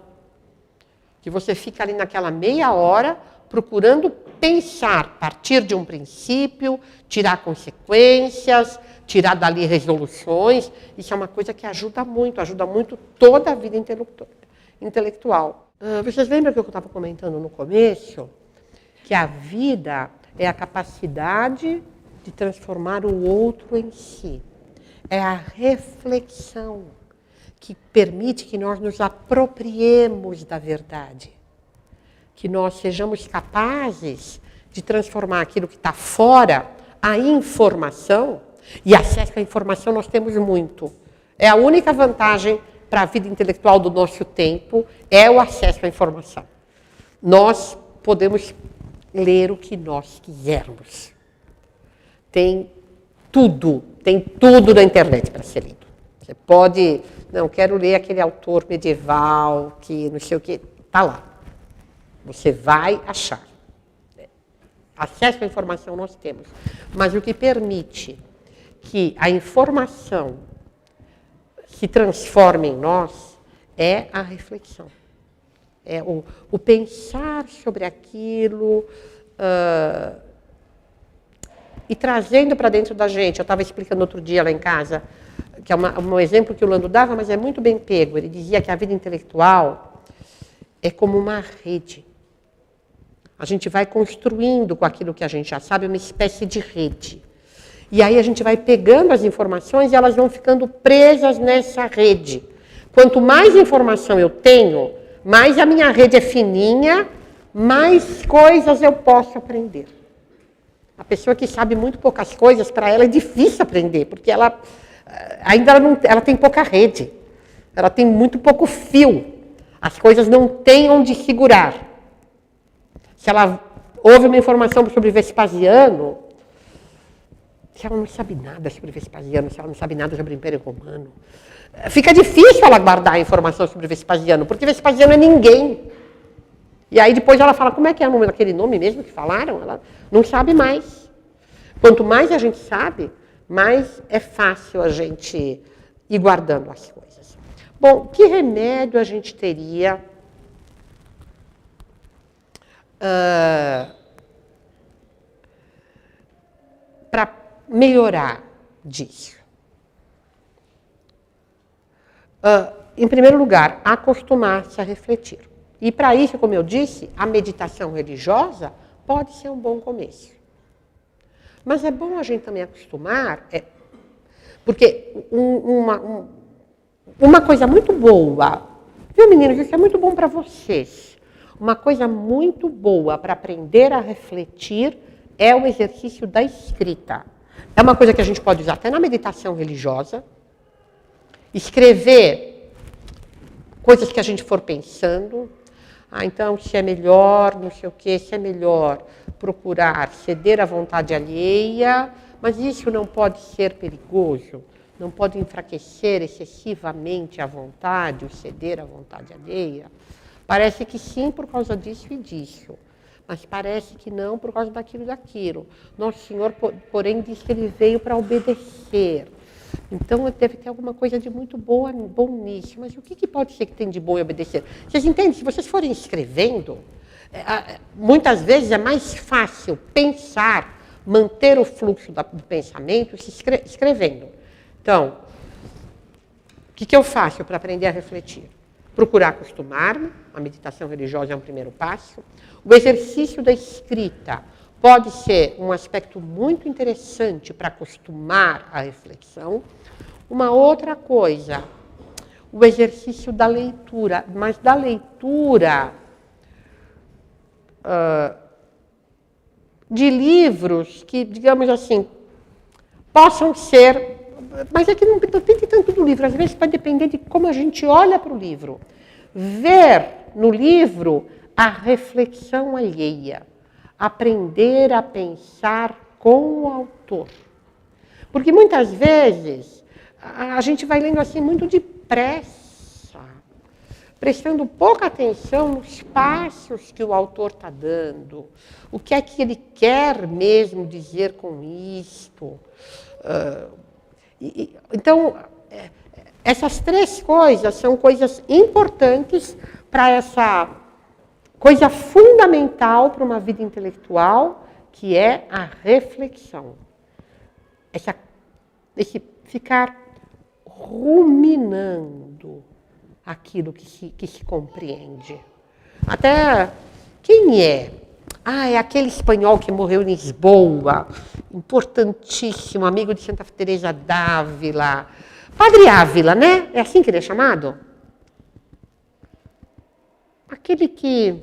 Que você fica ali naquela meia hora procurando pensar, partir de um princípio, tirar consequências, tirar dali resoluções. Isso é uma coisa que ajuda muito toda a vida intelectual. Vocês lembram que eu estava comentando no começo? Que a vida é a capacidade de transformar o outro em si. É a reflexão que permite que nós nos apropriemos da verdade. Que nós sejamos capazes de transformar aquilo que está fora, a informação, e acesso à informação nós temos muito. É a única vantagem para a vida intelectual do nosso tempo, é o acesso à informação. Nós podemos ler o que nós quisermos. Tem tudo na internet para ser lido. Você pode, não, quero ler aquele autor medieval, que não sei o que, está lá. Você vai achar. Acesso à informação nós temos. Mas o que permite que a informação se transforme em nós é a reflexão. É o pensar sobre aquilo, e trazendo para dentro da gente. Eu estava explicando outro dia lá em casa, que é um exemplo que o Lando dava, mas é muito bem pego. Ele dizia que a vida intelectual é como uma rede. A gente vai construindo com aquilo que a gente já sabe uma espécie de rede. E aí a gente vai pegando as informações e elas vão ficando presas nessa rede. Quanto mais informação eu tenho, mais a minha rede é fininha, mais coisas eu posso aprender. A pessoa que sabe muito poucas coisas, para ela é difícil aprender, porque ela tem pouca rede. Ela tem muito pouco fio. As coisas não têm onde segurar. Se ela ouve uma informação sobre Vespasiano, se ela não sabe nada sobre Vespasiano, se ela não sabe nada sobre o Império Romano, fica difícil ela guardar a informação sobre Vespasiano, porque Vespasiano é ninguém. E aí depois ela fala, como é que é aquele nome mesmo que falaram? Ela não sabe mais. Quanto mais a gente sabe, mais é fácil a gente ir guardando as coisas. Bom, que remédio a gente teria para melhorar disso? Em primeiro lugar, acostumar-se a refletir. E para isso, como eu disse, a meditação religiosa pode ser um bom começo. Mas é bom a gente também acostumar, porque uma coisa muito boa, viu, meninos, isso é muito bom para vocês. Uma coisa muito boa para aprender a refletir é o exercício da escrita. É uma coisa que a gente pode usar até na meditação religiosa. Escrever coisas que a gente for pensando. Então, se é melhor, não sei o quê, se é melhor procurar ceder à vontade alheia, mas isso não pode ser perigoso, não pode enfraquecer excessivamente a vontade, o ceder à vontade alheia. Parece que sim por causa disso e disso, mas parece que não por causa daquilo e daquilo. Nosso Senhor, porém, diz que ele veio para obedecer. Então, deve ter alguma coisa de muito bom nisso. Mas o que pode ser que tem de bom em obedecer? Vocês entendem? Se vocês forem escrevendo, muitas vezes é mais fácil pensar, manter o fluxo do pensamento se escrevendo. Então, o que eu faço para aprender a refletir? Procurar acostumar-me, a meditação religiosa é um primeiro passo. O exercício da escrita pode ser um aspecto muito interessante para acostumar a reflexão. Uma outra coisa, o exercício da leitura, mas da leitura de livros que, digamos assim, possam ser... Mas é que não depende tanto do livro, às vezes vai depender de como a gente olha para o livro. Ver no livro a reflexão alheia. Aprender a pensar com o autor. Porque muitas vezes a gente vai lendo assim muito depressa, prestando pouca atenção nos passos que o autor está dando, o que é que ele quer mesmo dizer com isto. Então, essas três coisas são coisas importantes para essa coisa fundamental para uma vida intelectual, que é a reflexão. Esse ficar ruminando aquilo que se compreende. Até quem é? É aquele espanhol que morreu em Lisboa, importantíssimo, amigo de Santa Teresa d'Ávila. Padre Ávila, né? É assim que ele é chamado? Aquele que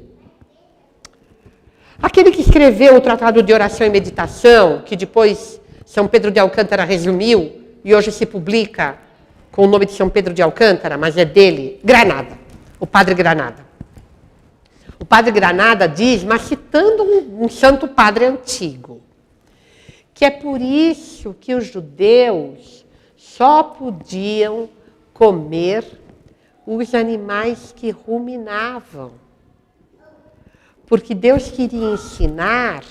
escreveu o Tratado de Oração e Meditação, que depois São Pedro de Alcântara resumiu, e hoje se publica com o nome de São Pedro de Alcântara, mas é dele, Granada, o Padre Granada. O Padre Granada diz, mas citando um santo padre antigo, que é por isso que os judeus só podiam comer os animais que ruminavam. Porque Deus queria ensinar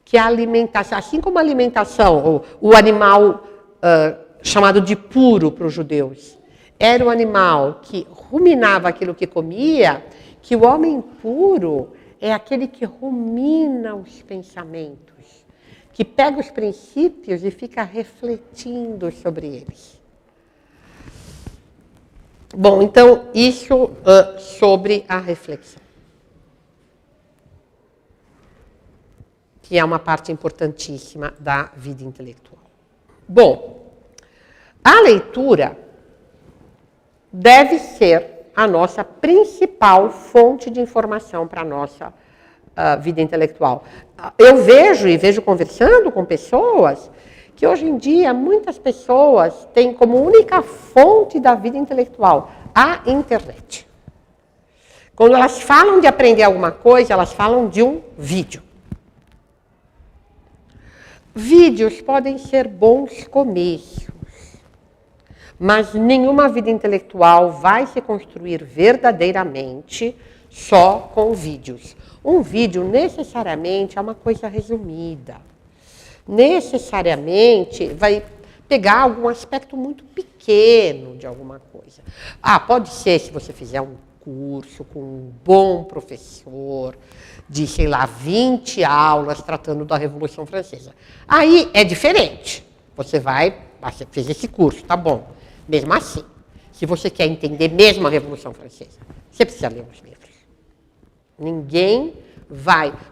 que a alimentação, assim como a alimentação, o animal chamado de puro para os judeus, era um animal que ruminava aquilo que comia, que o homem puro é aquele que rumina os pensamentos, que pega os princípios e fica refletindo sobre eles. Bom, então, isso sobre a reflexão. Que é uma parte importantíssima da vida intelectual. Bom, a leitura deve ser a nossa principal fonte de informação para a nossa vida intelectual. Eu vejo conversando com pessoas que hoje em dia muitas pessoas têm como única fonte da vida intelectual a internet. Quando elas falam de aprender alguma coisa, elas falam de um vídeo. Vídeos podem ser bons começos, mas nenhuma vida intelectual vai se construir verdadeiramente só com vídeos. Um vídeo necessariamente é uma coisa resumida. Necessariamente vai pegar algum aspecto muito pequeno de alguma coisa. Pode ser se você fizer um curso com um bom professor, de, 20 aulas tratando da Revolução Francesa. Aí é diferente. Você fez esse curso, tá bom. Mesmo assim, se você quer entender mesmo a Revolução Francesa, você precisa ler os livros.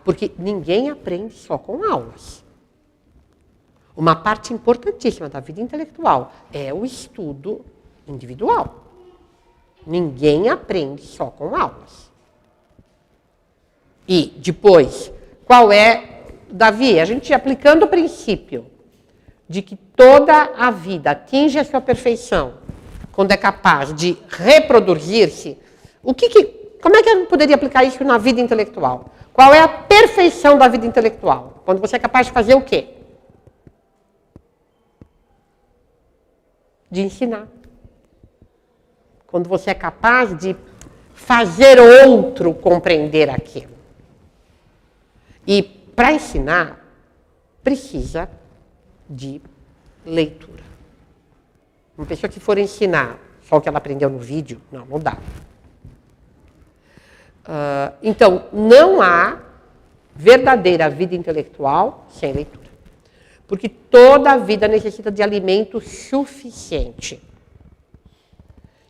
Porque ninguém aprende só com aulas. Uma parte importantíssima da vida intelectual é o estudo individual. Ninguém aprende só com aulas. E depois, Davi, a gente aplicando o princípio de que toda a vida atinge a sua perfeição quando é capaz de reproduzir-se, como é que eu poderia aplicar isso na vida intelectual? Qual é a perfeição da vida intelectual? Quando você é capaz de fazer o quê? De ensinar. Quando você é capaz de fazer outro compreender aquilo. E para ensinar, precisa de leitura. Uma pessoa que for ensinar só o que ela aprendeu no vídeo, não dá. Então, não há verdadeira vida intelectual sem leitura. Porque toda a vida necessita de alimento suficiente.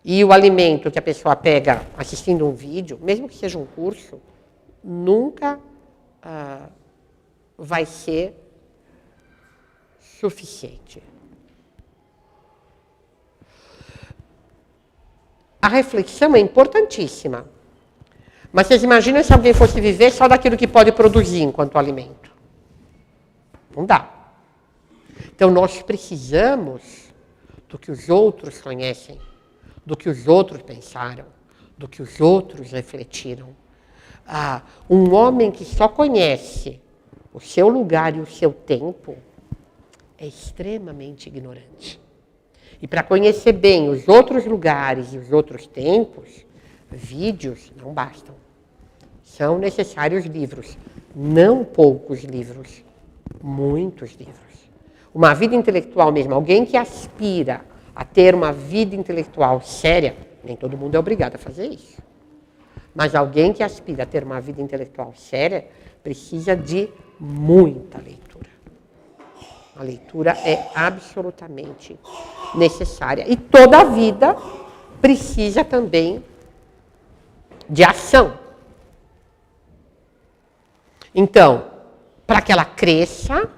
E o alimento que a pessoa pega assistindo um vídeo, mesmo que seja um curso, nunca vai ser suficiente. A reflexão é importantíssima. Mas vocês imaginam se alguém fosse viver só daquilo que pode produzir enquanto alimento? Não dá. Então, nós precisamos do que os outros conhecem, do que os outros pensaram, do que os outros refletiram. Um homem que só conhece o seu lugar e o seu tempo é extremamente ignorante. E para conhecer bem os outros lugares e os outros tempos, vídeos não bastam. São necessários livros. Não poucos livros, muitos livros. Uma vida intelectual mesmo, alguém que aspira a ter uma vida intelectual séria, nem todo mundo é obrigado a fazer isso. Mas alguém que aspira a ter uma vida intelectual séria precisa de muita leitura. A leitura é absolutamente necessária. E toda a vida precisa também de ação. Então, para que ela cresça,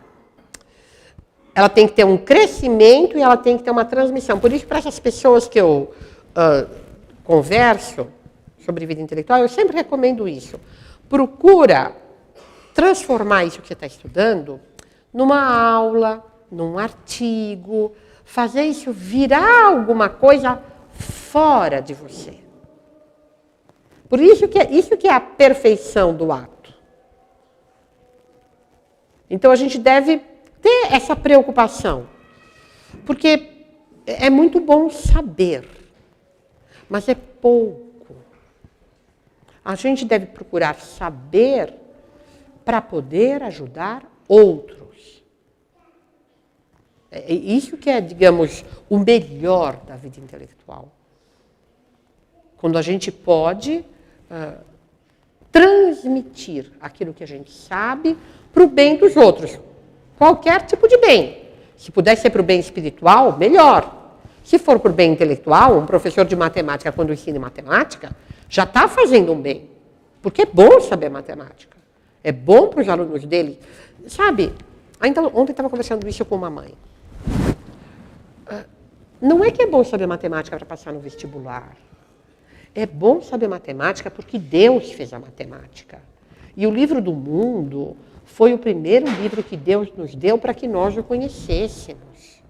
ela tem que ter um crescimento e ela tem que ter uma transmissão. Por isso, para essas pessoas que eu converso sobre vida intelectual, eu sempre recomendo isso. Procura transformar isso que você está estudando numa aula, num artigo, fazer isso virar alguma coisa fora de você. Por isso que é a perfeição do ato. Então, a gente deve ter essa preocupação. Porque é muito bom saber, mas é pouco. A gente deve procurar saber para poder ajudar outros. É isso que é, digamos, o melhor da vida intelectual. Quando a gente pode transmitir aquilo que a gente sabe para o bem dos outros. qualquer tipo de bem. Se puder ser para o bem espiritual, melhor. Se for para o bem intelectual, um professor de matemática, quando ensina matemática, já está fazendo um bem. Porque é bom saber matemática. É bom para os alunos dele. Sabe, ainda ontem estava conversando isso com uma mãe. Não é que é bom saber matemática para passar no vestibular. É bom saber matemática porque Deus fez a matemática. E o livro do mundo foi o primeiro livro que Deus nos deu para que nós o conhecêssemos.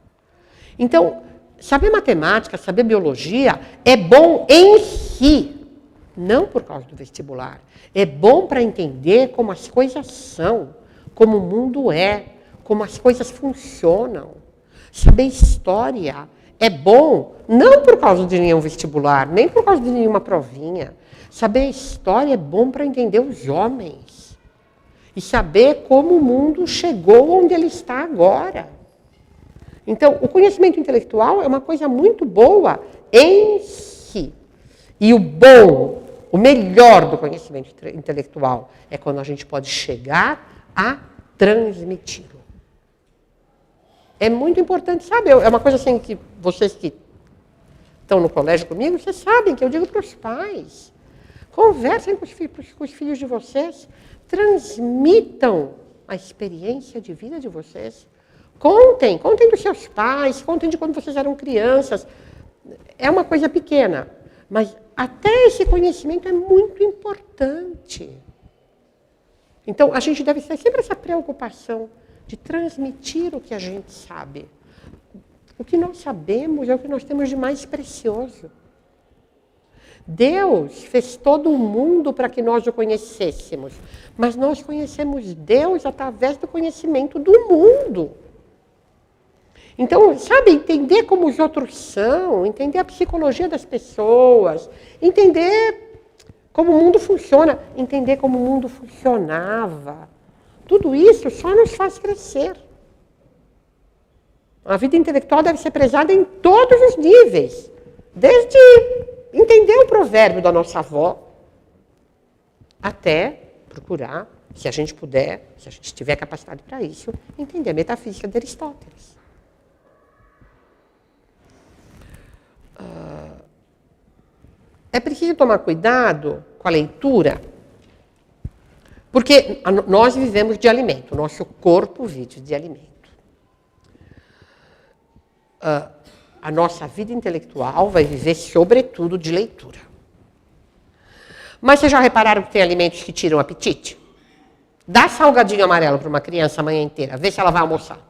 Então, saber matemática, saber biologia é bom em si, não por causa do vestibular. É bom para entender como as coisas são, como o mundo é, como as coisas funcionam. Saber história é bom não por causa de nenhum vestibular, nem por causa de nenhuma provinha. Saber história é bom para entender os homens e saber como o mundo chegou onde ele está agora. Então, o conhecimento intelectual é uma coisa muito boa em si. E o bom, o melhor do conhecimento intelectual é quando a gente pode chegar a transmiti-lo. É muito importante, sabe? É uma coisa assim que vocês que estão no colégio comigo, vocês sabem que eu digo para os pais. Conversem com os filhos de vocês, transmitam a experiência de vida de vocês. Contem dos seus pais, contem de quando vocês eram crianças. É uma coisa pequena, mas até esse conhecimento é muito importante. Então, a gente deve ter sempre essa preocupação de transmitir o que a gente sabe. O que nós sabemos é o que nós temos de mais precioso. Deus fez todo o mundo para que nós o conhecêssemos, mas nós conhecemos Deus através do conhecimento do mundo. Então, sabe, entender como os outros são, entender a psicologia das pessoas, entender como o mundo funciona, entender como o mundo funcionava. Tudo isso só nos faz crescer. A vida intelectual deve ser prezada em todos os níveis. Desde entender o provérbio da nossa avó, até procurar, se a gente puder, se a gente tiver capacidade para isso, entender a metafísica de Aristóteles. É preciso tomar cuidado com a leitura, porque nós vivemos de alimento, o nosso corpo vive de alimento. A nossa vida intelectual vai viver, sobretudo, de leitura. Mas vocês já repararam que tem alimentos que tiram o apetite? Dá salgadinho amarelo para uma criança a manhã inteira, vê se ela vai almoçar.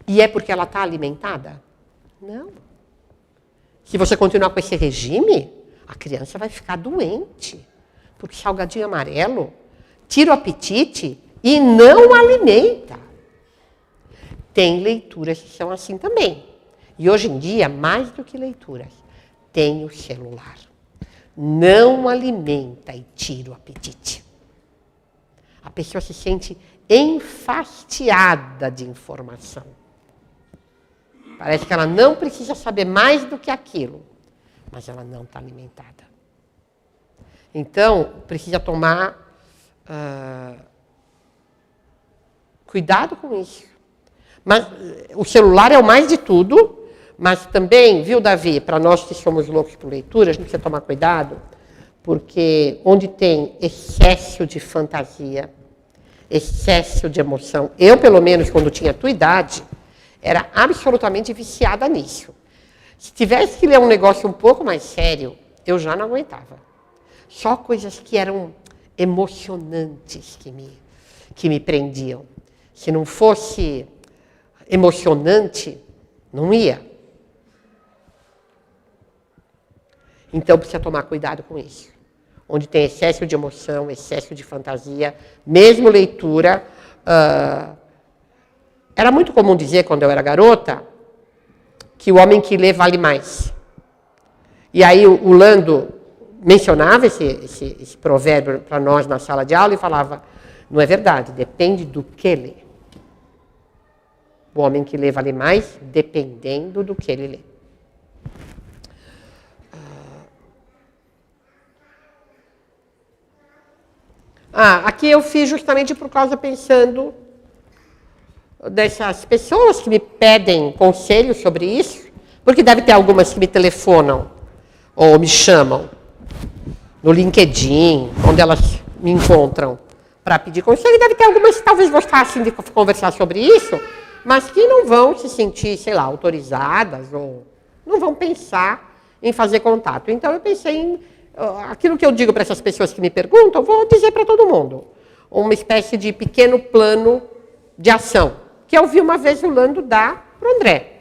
E é porque ela está alimentada? Não. Se você continuar com esse regime, a criança vai ficar doente. Porque salgadinho amarelo tira o apetite e não alimenta. Tem leituras que são assim também. E hoje em dia, mais do que leituras, tem o celular. Não alimenta e tira o apetite. A pessoa se sente enfastiada de informação. Parece que ela não precisa saber mais do que aquilo, mas ela não está alimentada. Então, precisa tomar cuidado com isso. Mas o celular é o mais de tudo, mas também, viu, Davi, para nós que somos loucos por leitura, a gente precisa tomar cuidado, porque onde tem excesso de fantasia, excesso de emoção, eu, pelo menos, quando tinha a tua idade, era absolutamente viciada nisso. Se tivesse que ler um negócio um pouco mais sério, eu já não aguentava. Só coisas que eram emocionantes que me prendiam. Se não fosse emocionante, não ia. Então, precisa tomar cuidado com isso. Onde tem excesso de emoção, excesso de fantasia, mesmo leitura. Era muito comum dizer, quando eu era garota, que o homem que lê vale mais. E aí o Lando mencionava esse provérbio para nós na sala de aula e falava, não é verdade, depende do que lê. O homem que lê vale mais, dependendo do que ele lê. Aqui eu fiz justamente por causa pensando dessas pessoas que me pedem conselhos sobre isso, porque deve ter algumas que me telefonam ou me chamam no LinkedIn, onde elas me encontram para pedir conselho, e deve ter algumas que talvez gostassem de conversar sobre isso, mas que não vão se sentir, sei lá, autorizadas ou não vão pensar em fazer contato. Então, eu pensei em aquilo que eu digo para essas pessoas que me perguntam, eu vou dizer para todo mundo. Uma espécie de pequeno plano de ação, que eu vi uma vez o Lando dar para o André.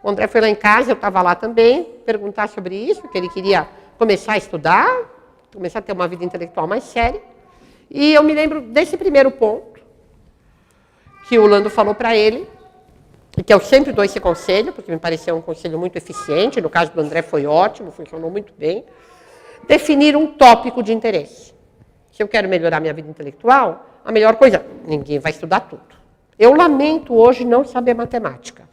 O André foi lá em casa, eu estava lá também, perguntar sobre isso, que ele queria começar a estudar, começar a ter uma vida intelectual mais séria. E eu me lembro desse primeiro ponto, que o Lando falou para ele, e que eu sempre dou esse conselho, porque me pareceu um conselho muito eficiente, no caso do André foi ótimo, funcionou muito bem. Definir um tópico de interesse. Se eu quero melhorar minha vida intelectual, a melhor coisa, ninguém vai estudar tudo. Eu lamento hoje não saber matemática,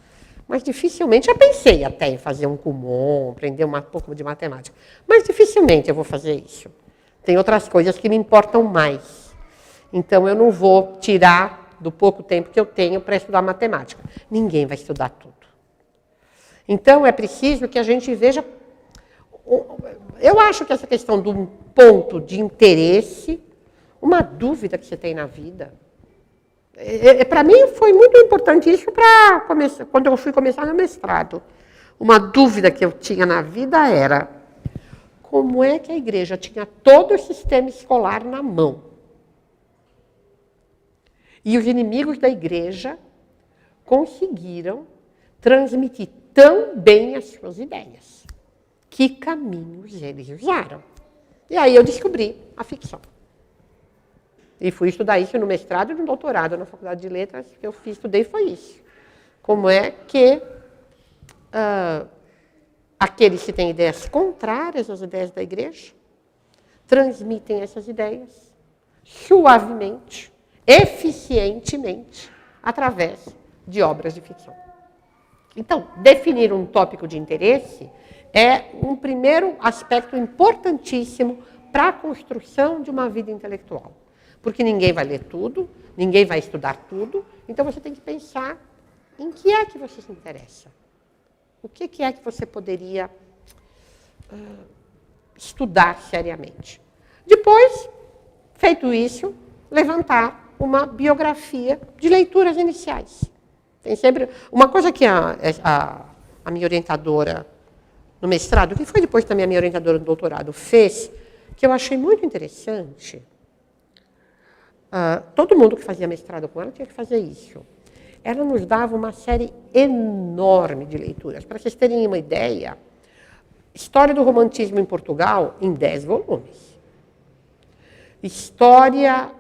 mas dificilmente, já pensei até em fazer um Kumon, aprender um pouco de matemática, mas dificilmente eu vou fazer isso. Tem outras coisas que me importam mais. Então, eu não vou tirar do pouco tempo que eu tenho para estudar matemática. Ninguém vai estudar tudo. Então, é preciso que a gente veja... Eu acho que essa questão de um ponto de interesse, uma dúvida que você tem na vida, para mim foi muito importante isso para começar, quando eu fui começar meu mestrado. Uma dúvida que eu tinha na vida era como é que a igreja tinha todo o sistema escolar na mão e os inimigos da igreja conseguiram transmitir tão bem as suas ideias. Que caminhos eles usaram? E aí eu descobri a ficção. E fui estudar isso no mestrado e no doutorado, na Faculdade de Letras, que eu estudei foi isso. Como é que aqueles que têm ideias contrárias às ideias da igreja transmitem essas ideias suavemente, eficientemente, através de obras de ficção. Então, definir um tópico de interesse é um primeiro aspecto importantíssimo para a construção de uma vida intelectual. Porque ninguém vai ler tudo, ninguém vai estudar tudo, então você tem que pensar em que é que você se interessa. O que é que você poderia estudar seriamente. Depois, feito isso, levantar uma biografia de leituras iniciais. Tem sempre uma coisa que a minha orientadora no mestrado, que foi depois também a minha orientadora no doutorado, fez, que eu achei muito interessante. Todo mundo que fazia mestrado com ela tinha que fazer isso. Ela nos dava uma série enorme de leituras. Para vocês terem uma ideia, História do Romantismo em Portugal, em 10 volumes. História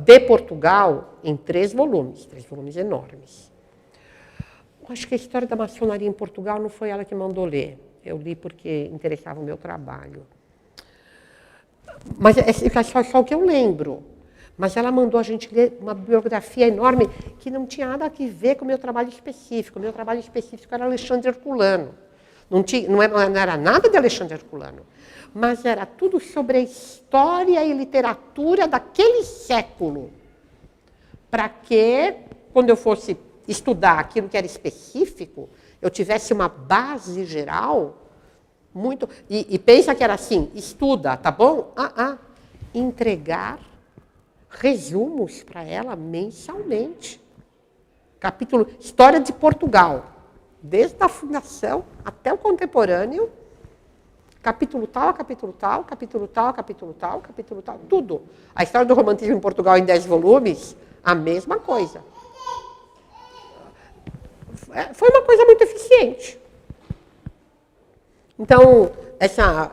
de Portugal, em 3 volumes enormes. Eu acho que a História da Maçonaria em Portugal não foi ela que mandou ler. Eu li porque interessava o meu trabalho. Mas é só o que eu lembro. Mas ela mandou a gente ler uma biografia enorme que não tinha nada a ver com o meu trabalho específico. O meu trabalho específico era Alexandre Herculano. Não era nada de Alexandre Herculano. Mas era tudo sobre a história e literatura daquele século. Para que, quando eu fosse estudar aquilo que era específico, eu tivesse uma base geral muito... E pensa que era assim, estuda, tá bom? Entregar resumos para ela mensalmente. Capítulo História de Portugal, desde a fundação até o contemporâneo, capítulo tal, capítulo tal, capítulo tal, capítulo tal, capítulo tal, tudo. A História do Romantismo em Portugal em 10 volumes, a mesma coisa. Foi uma coisa muito eficiente. Então,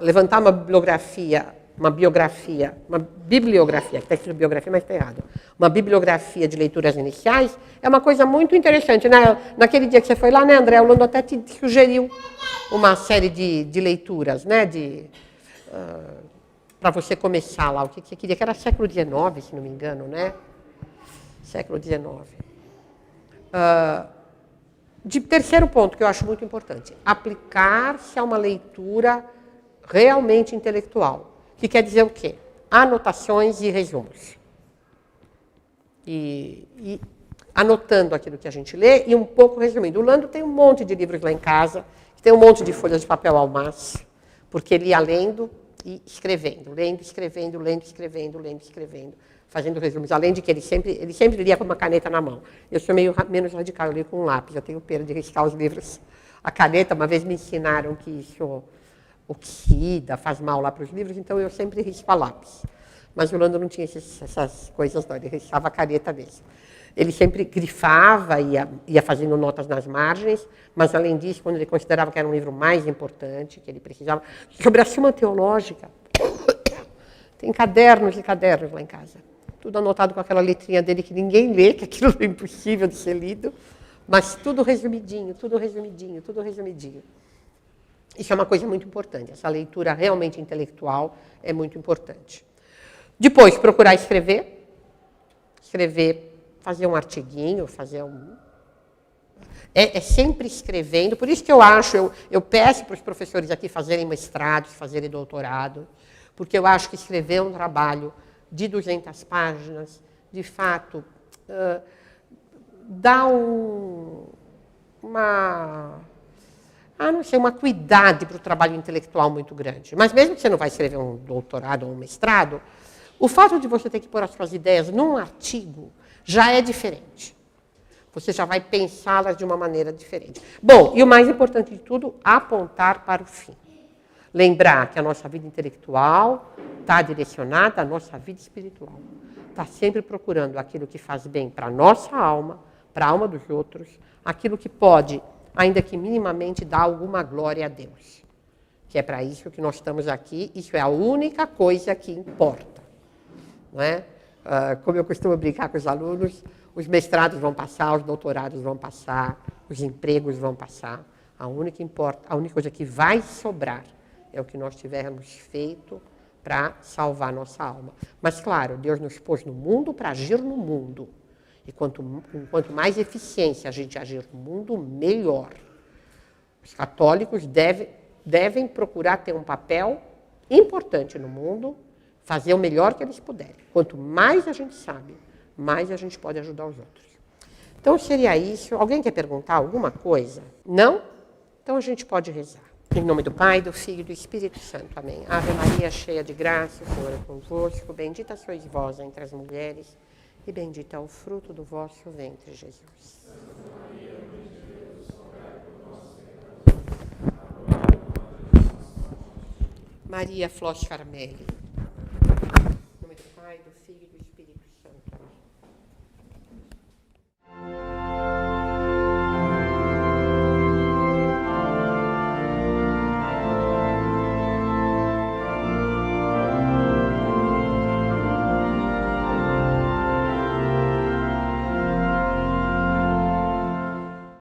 levantar uma bibliografia, que está escrito biografia, mas está errado. Uma bibliografia de leituras iniciais é uma coisa muito interessante. Naquele dia que você foi lá, né, André, o Lando até te sugeriu uma série de leituras, né, para você começar lá. O que você queria, que era século XIX, se não me engano, né? Século XIX. De terceiro ponto, que eu acho muito importante, aplicar-se a uma leitura realmente intelectual. Que quer dizer o quê? Anotações e resumos. E anotando aquilo que a gente lê e um pouco resumindo. O Lando tem um monte de livros lá em casa, tem um monte de folhas de papel ao maço, porque ele ia lendo e escrevendo, lendo, escrevendo, lendo, escrevendo, lendo, escrevendo, fazendo resumos. Além de que ele sempre lia com uma caneta na mão. Eu sou menos radical, eu leio com um lápis, eu tenho pena de riscar os livros. A caneta, uma vez me ensinaram que isso oxida, faz mal lá para os livros, então eu sempre risco a lápis. Mas o Lando não tinha essas coisas, não, ele riscava a caneta mesmo. Ele sempre grifava, ia fazendo notas nas margens, mas, além disso, quando ele considerava que era um livro mais importante, que ele precisava, sobre a Suma Teológica, tem cadernos e cadernos lá em casa. Tudo anotado com aquela letrinha dele que ninguém lê, que aquilo é impossível de ser lido, mas tudo resumidinho, tudo resumidinho, tudo resumidinho. Isso é uma coisa muito importante, essa leitura realmente intelectual é muito importante. Depois, procurar escrever, fazer um artiguinho, É sempre escrevendo, por isso que eu peço para os professores aqui fazerem mestrados, fazerem doutorado, porque eu acho que escrever é um trabalho de 200 páginas, de fato, dá uma acuidade para o trabalho intelectual muito grande. Mas mesmo que você não vai escrever um doutorado ou um mestrado, o fato de você ter que pôr as suas ideias num artigo já é diferente. Você já vai pensá-las de uma maneira diferente. Bom, e o mais importante de tudo, apontar para o fim. Lembrar que a nossa vida intelectual está direcionada à nossa vida espiritual. Está sempre procurando aquilo que faz bem para a nossa alma, para a alma dos outros, aquilo que pode, ainda que minimamente, dar alguma glória a Deus. Que é para isso que nós estamos aqui, isso é a única coisa que importa. Não é? Como eu costumo brincar com os alunos, os mestrados vão passar, os doutorados vão passar, os empregos vão passar. A única coisa que vai sobrar é o que nós tivermos feito para salvar nossa alma. Mas, claro, Deus nos pôs no mundo para agir no mundo. E quanto mais eficiência a gente agir no mundo, melhor. Os católicos devem procurar ter um papel importante no mundo, fazer o melhor que eles puderem. Quanto mais a gente sabe, mais a gente pode ajudar os outros. Então, seria isso. Alguém quer perguntar alguma coisa? Não? Então, a gente pode rezar. Em nome do Pai, do Filho e do Espírito Santo. Amém. Ave Maria, cheia de graça, o Senhor é convosco. Bendita sois vós entre as mulheres, e bendito é o fruto do vosso ventre, Jesus. Maria Flós Carmelli. Em nome do Pai, do Filho e do Espírito